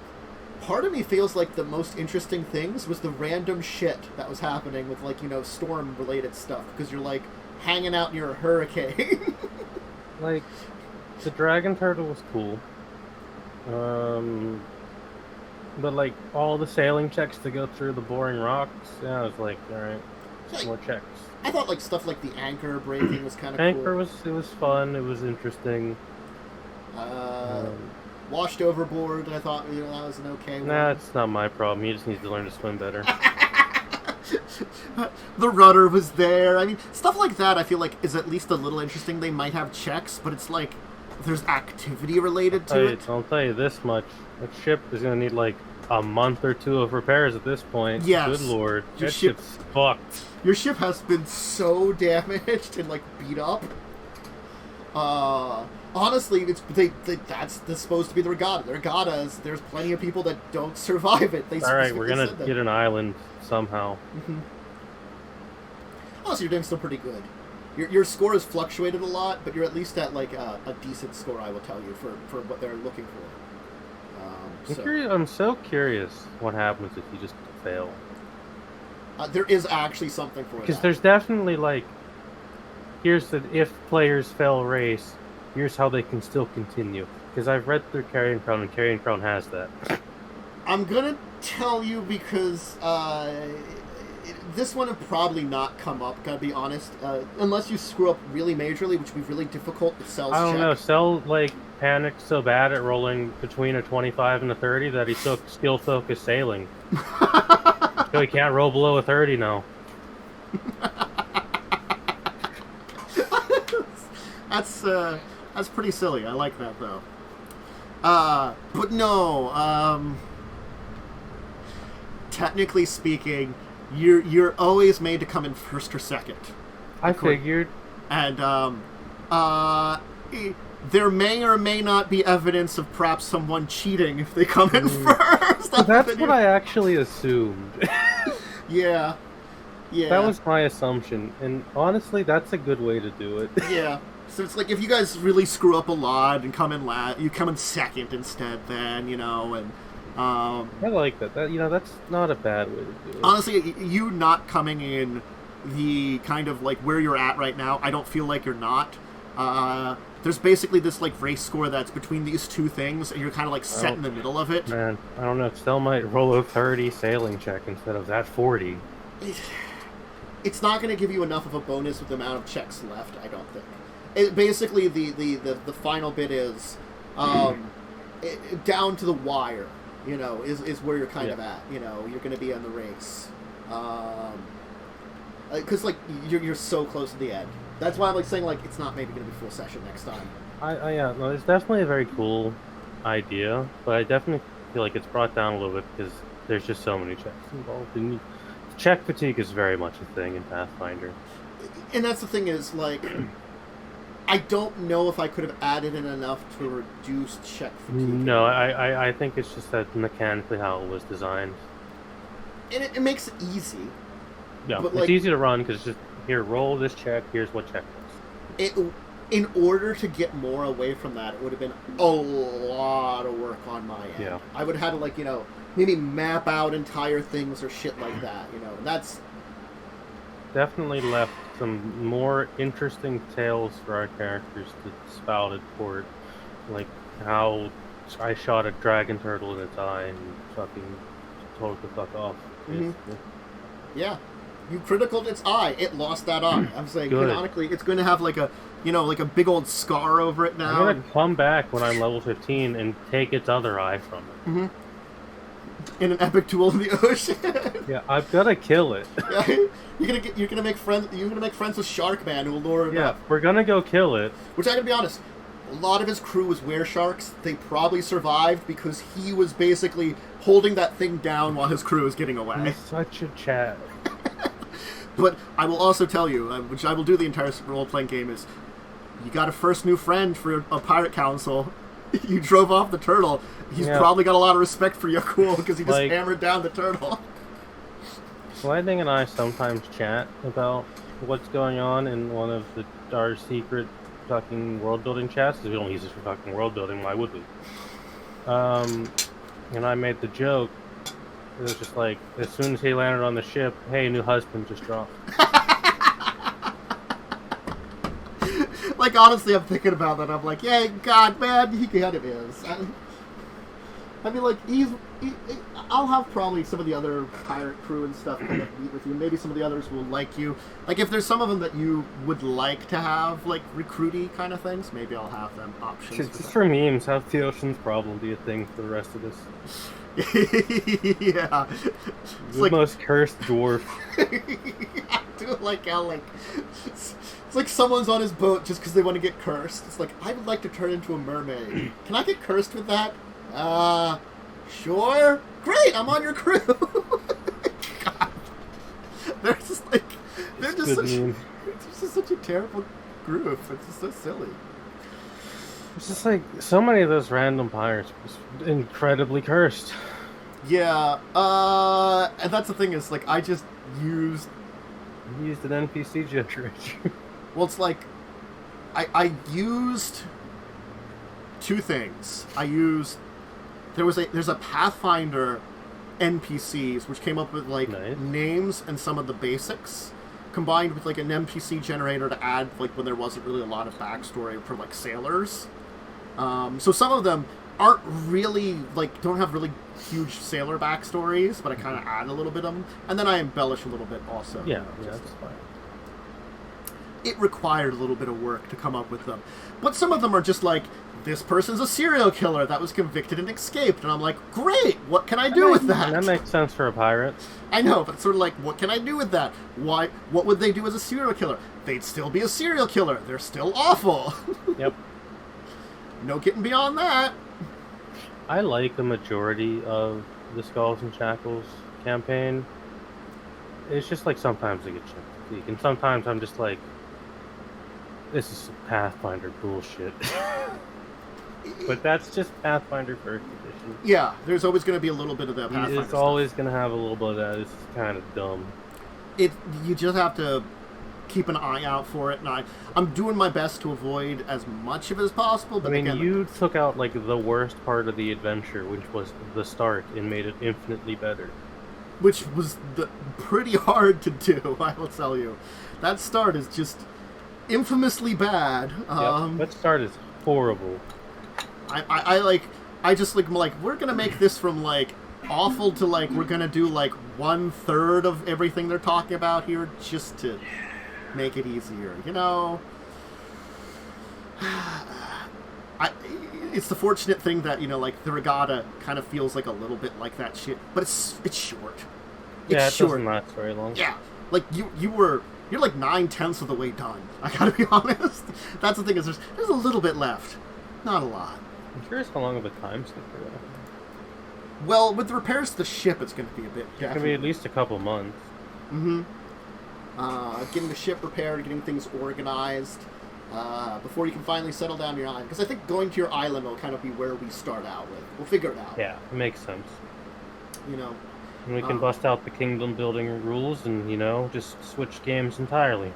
Part of me feels like the most interesting things was the random shit that was happening with, storm-related stuff. Because you're, hanging out near a hurricane. The dragon turtle was cool. But, all the sailing checks to go through the boring rocks, I was alright, more checks. I thought, stuff like the anchor breaking was kind of cool. Anchor was fun, it was interesting. Washed overboard, I thought, that was an okay one. Nah, it's not my problem. You just need to learn to swim better. The rudder was there. I mean, stuff like that I feel like is at least a little interesting. They might have checks, but it's there's activity related to it. I'll tell you this much. That ship is going to need a month or 2 of repairs at this point. Yes. Good lord. That ship's fucked. Your ship has been so damaged and beat up. Honestly, that's supposed to be the regatta. The regattas, there's plenty of people that don't survive it. Alright, we're gonna get an island somehow. Oh, so you're doing still pretty good. Your score has fluctuated a lot, but you're at least at a decent score, I will tell you, for what they're looking for. I'm so curious what happens if you just fail. There is actually something for that. Because there's definitely here's the if players fail race, here's how they can still continue. Because I've read through Carrion Crown, and Carrion Crown has that. I'm gonna tell you because this one would probably not come up, gotta be honest. Unless you screw up really majorly, which would be really difficult with Cell's check. I don't know, Cell, panicked so bad at rolling between a 25 and a 30 that he took skill-focused sailing. So he can't roll below a 30 now. That's pretty silly. I like that though. But no. Technically speaking, you're always made to come in first or second. I figured. And there may or may not be evidence of perhaps someone cheating if they come in first. That's what I actually assumed. Yeah. Yeah. That was my assumption, and honestly, that's a good way to do it. Yeah. So it's like if you guys really screw up a lot and come in you come in second instead, then and I like that. That's not a bad way to do it. honestly, you not coming in the kind of like where you're at right now, I don't feel like you're not. There's basically this like race score that's between these two things, and you're kind of like set in the middle of it. Man, I don't know. It still might roll a 30 sailing check instead of that 40. It's not going to give you enough of a bonus with the amount of checks left, I don't think. Basically, the final bit is down to the wire, is where you're kind of at. You're going to be on the race. Because, you're so close to the end. That's why I'm, saying, it's not maybe going to be full session next time. No, it's definitely a very cool idea, but I definitely feel like it's brought down a little bit because there's just so many checks involved. And check fatigue is very much a thing in Pathfinder. And that's the thing is, I don't know if I could have added in enough to reduce check fatigue. No, I think it's just that mechanically how it was designed. And it makes it easy. Yeah, but it's easy to run because it's just, here, roll this check, here's what check was. In order to get more away from that, it would have been a lot of work on my end. Yeah. I would have had to, maybe map out entire things or shit like that, That's... Definitely left some more interesting tales for our characters to spout at port. Like how I shot a dragon turtle in its eye and fucking told it to fuck off. Mm-hmm. Yeah. You criticaled its eye. It lost that eye. I'm saying, canonically, it's going to have like a big old scar over it now. I'm going to come back when I'm level 15 and take its other eye from it. Mm-hmm. In an epic duel in the ocean. Yeah, I've got to kill it. You're gonna make friends with Sharkman, who will lure him up. We're gonna go kill it. Which I gotta be honest, a lot of his crew was were-sharks. They probably survived because he was basically holding that thing down while his crew was getting away. He's such a chat. But I will also tell you, which I will do the entire role-playing game, is you got a first new friend for a pirate council. You drove off the turtle. He's probably got a lot of respect for your crew because he just hammered down the turtle. Lightning and I sometimes chat about what's going on in one of our secret fucking world building chats, because we don't use this for fucking world building, why would we? And I made the joke, it was just like, as soon as he landed on the ship, hey, new husband just dropped. Honestly, I'm thinking about that. I'm like, yeah, God, man, he kind of is. I mean, I'll have probably some of the other pirate crew and stuff kind of meet with you. Maybe some of the others will like you. If there's some of them that you would like to have, recruity kind of things, maybe I'll have them options. Just for memes, have the ocean's problem be a thing for the rest of this. Yeah. It's the most cursed dwarf. I do like how, it's like someone's on his boat just because they want to get cursed. It's like, I would like to turn into a mermaid. Can I get cursed with that? Sure. Great, I'm on your crew. God. They're just such a terrible group. It's just so silly. It's just so many of those random pirates are incredibly cursed. Yeah, and that's the thing is, I just used... You used an NPC generator. Well, it's I used two things. There's a Pathfinder NPCs which came up with names and some of the basics combined with an NPC generator to add when there wasn't really a lot of backstory for sailors. So some of them aren't really don't have really huge sailor backstories, but I kind of add a little bit of them, and then I embellish a little bit also. Yeah, that's fine. It required a little bit of work to come up with them. But some of them are just this person's a serial killer that was convicted and escaped. And I'm like, great, what can I do with that? That makes sense for a pirate. I know, but sort of what can I do with that? What would they do as a serial killer? They'd still be a serial killer. They're still awful. Yep. No getting beyond that. I like the majority of the Skulls and Shackles campaign. It's just sometimes I get checked, and sometimes I'm just this is some Pathfinder bullshit. But that's just Pathfinder 1st edition. Yeah, there's always going to be a little bit of that Pathfinder It's always going to have a little bit of that. It's kind of dumb. You just have to keep an eye out for it, and I'm doing my best to avoid as much of it as possible. But I mean, again, you took out like the worst part of the adventure, which was the start, and made it infinitely better. Which was pretty hard to do, I will tell you. That start is just infamously bad. That start is horrible. I just we're gonna make this from like awful to like we're gonna do like 1/3 of everything they're talking about here just to make it easier, you know. It's the fortunate thing that, you know, like the regatta kind of feels like a little bit like that shit, but it's short. It doesn't last very long. Yeah, like you're like 9/10 of the way done. I gotta be honest. That's the thing, is there's a little bit left, not a lot. I'm curious how long of a time skip for that. Well, with the repairs to the ship, it's going to be a bit. It's going to be at least a couple months. Mm-hmm. Getting the ship repaired, getting things organized, before you can finally settle down your island. Because I think going to your island will kind of be where we start out with. We'll figure it out. Yeah, it makes sense. You know. And we can bust out the kingdom building rules and, you know, just switch games entirely.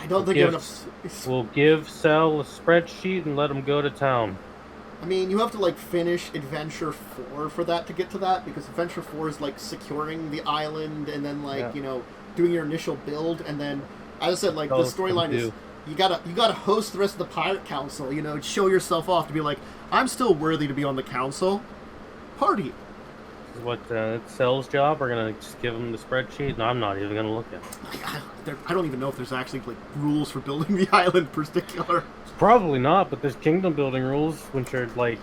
I don't think enough. We'll give Cell a spreadsheet and let him go to town. I mean, you have to, like, finish Adventure 4 for that to get to that, because Adventure 4 is, like, securing the island and then, like, you know, doing your initial build, and then, as I said, like, the storyline is you gotta host the rest of the Pirate Council, you know, show yourself off to be like, I'm still worthy to be on the council. Party. What, it's Cell's job? We're gonna just give him the spreadsheet? No, I'm not even gonna look at it. I don't even know if there's actually, like, rules for building the island in particular. Probably not, but there's kingdom building rules, which are, like,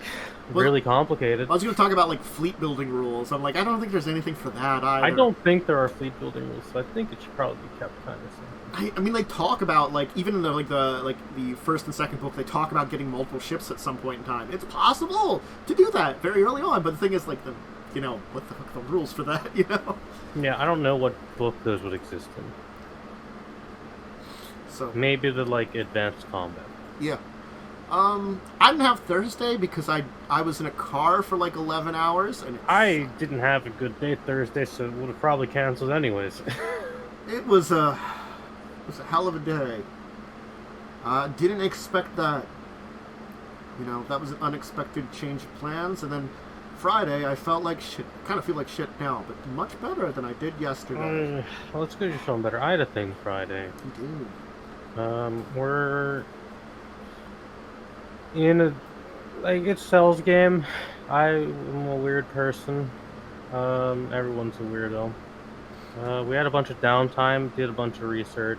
really complicated. I was going to talk about, like, fleet building rules. I'm like, I don't think there's anything for that either. I don't think there are fleet building rules, so I think it should probably be kept kind of simple. I mean, they talk about, like, even in the first and second book, they talk about getting multiple ships at some point in time. It's possible to do that very early on, but the thing is, like, you know, what the fuck are the rules for that, you know? Yeah, I don't know what book those would exist in. So maybe the, like, advanced combat. Yeah. I didn't have Thursday because I was in a car for like 11 hours. And I didn't have a good day Thursday, so it would have probably canceled anyways. It was a hell of a day. Didn't expect that. You know, that was an unexpected change of plans. And then Friday, I felt like shit. Kind of feel like shit now, but much better than I did yesterday. Well, it's good you're feeling better. I had a thing Friday. You did. We're in a, like, it's Cell's game. I'm a weird person. Everyone's a weirdo. We had a bunch of downtime, did a bunch of research,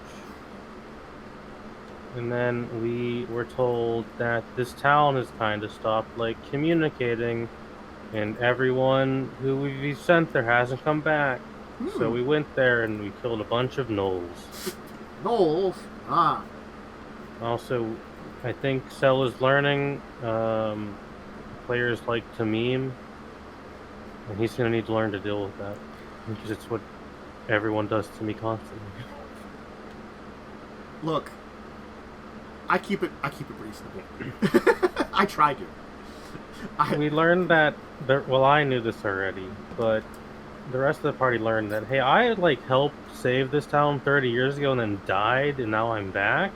and then we were told that this town has kind of stopped, like, communicating, and everyone who we've sent there hasn't come back. So we went there and we killed a bunch of gnolls. Gnolls? Ah. Also, I think Cell is learning players like to meme, and he's going to need to learn to deal with that, because it's what everyone does to me constantly. Look, I keep it reasonable. I try to. We learned that, I knew this already, but the rest of the party learned that, hey, I like helped save this town 30 years ago and then died, and now I'm back.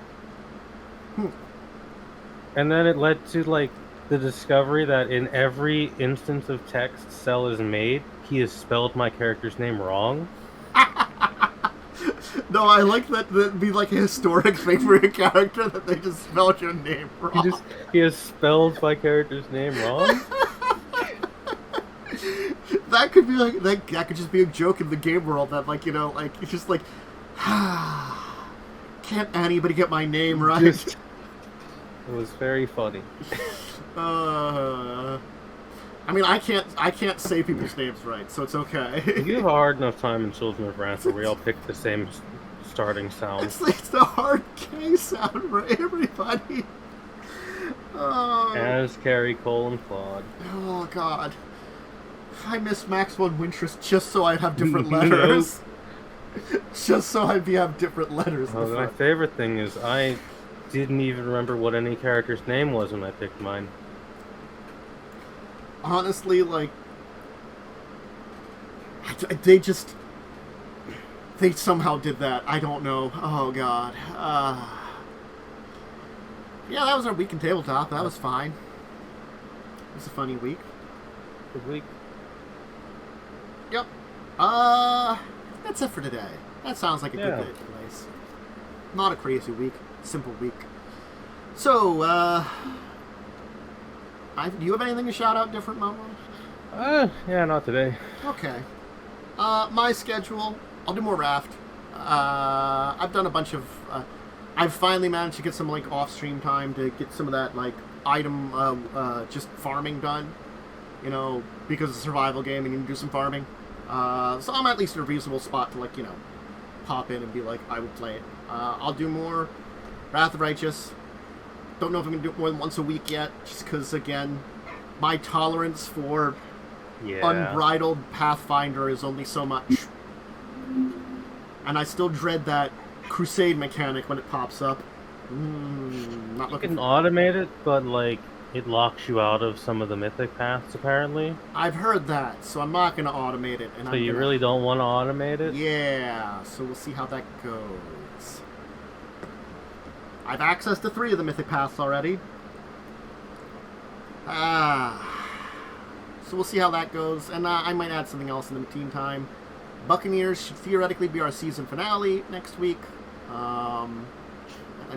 And then it led to, like, the discovery that in every instance of text Cell has made, he has spelled my character's name wrong. No, I like that that'd be like a historic thing for a character, that they just spelled your name wrong. He has spelled my character's name wrong? That could be like, that could just be a joke in the game world, that, like, you know, like, it's just like, can't anybody get my name right? It was very funny. I mean, I can't say people's names right, so it's okay. You have a hard enough time in Children of Wrath where we all pick the same starting sound. It's the hard K sound for everybody. As Carrie, Cole, and Claude. Oh, God. I miss Maxwell and Wintress just so I'd have different letters. Just so I'd have different letters. My favorite thing is I didn't even remember what any character's name was when I picked mine. Honestly, like, they just... they somehow did that. I don't know. Oh, God. Yeah, that was our week in tabletop. That was fine. It was a funny week. Good week. Yep. That's it for today. That sounds like a good place. Not a crazy week. Simple week. So, do you have anything to shout out different, Momo? Yeah, not today. Okay. My schedule, I'll do more raft. I've done a bunch of, I've finally managed to get some, like, off-stream time to get some of that, like, item, just farming done. You know, because it's a survival game and you can do some farming. So I'm at least in a reasonable spot to, like, you know, pop in and be like, I would play it. I'll do more Wrath of Righteous. Don't know if I'm going to do it more than once a week yet, just because, again, my tolerance for unbridled Pathfinder is only so much. And I still dread that crusade mechanic when it pops up. Not You looking can for automate it, but, like, it locks you out of some of the mythic paths, apparently. I've heard that, so I'm not going to automate it. And So you really don't want to automate it? Yeah, so we'll see how that goes. I've accessed to 3 of the mythic paths already. So we'll see how that goes, and I might add something else in the meantime. Buccaneers should theoretically be our season finale next week, and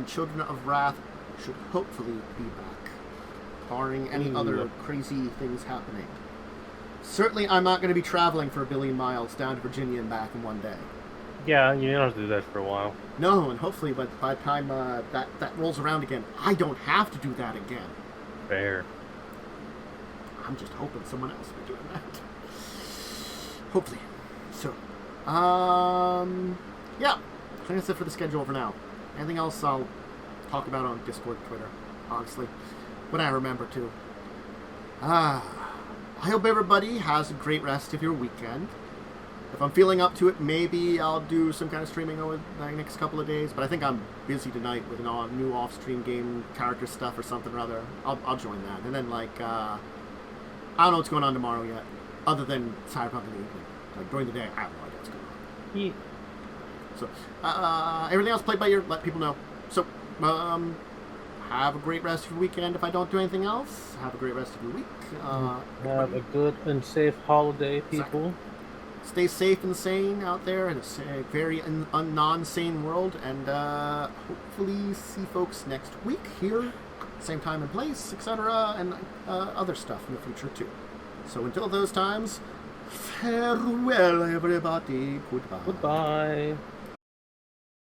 Children of Wrath should hopefully be back, barring any other crazy things happening. Certainly, I'm not going to be traveling for 1 billion miles down to Virginia and back in one day. Yeah, you don't have to do that for a while. No, and hopefully by the time that rolls around again, I don't have to do that again. Fair. I'm just hoping someone else will be doing that. Hopefully. So, yeah. I think that's it for the schedule for now. Anything else I'll talk about on Discord, Twitter, honestly, when I remember to. I hope everybody has a great rest of your weekend. If I'm feeling up to it, maybe I'll do some kind of streaming over the next couple of days, but I think I'm busy tonight with a new off-stream game character stuff or something or other. I'll join that. And then, like, I don't know what's going on tomorrow yet, other than Cyberpunk in the evening. Like, during the day, I have no idea what's going on. Yeah. So, everything else played by ear, let people know. So, have a great rest of your weekend if I don't do anything else. Have a great rest of your week. Have a good and safe holiday, people. Exactly. Stay safe and sane out there in a very non-sane world, and hopefully see folks next week here, same time and place, etc., and other stuff in the future too. So until those times, farewell everybody, goodbye. Goodbye.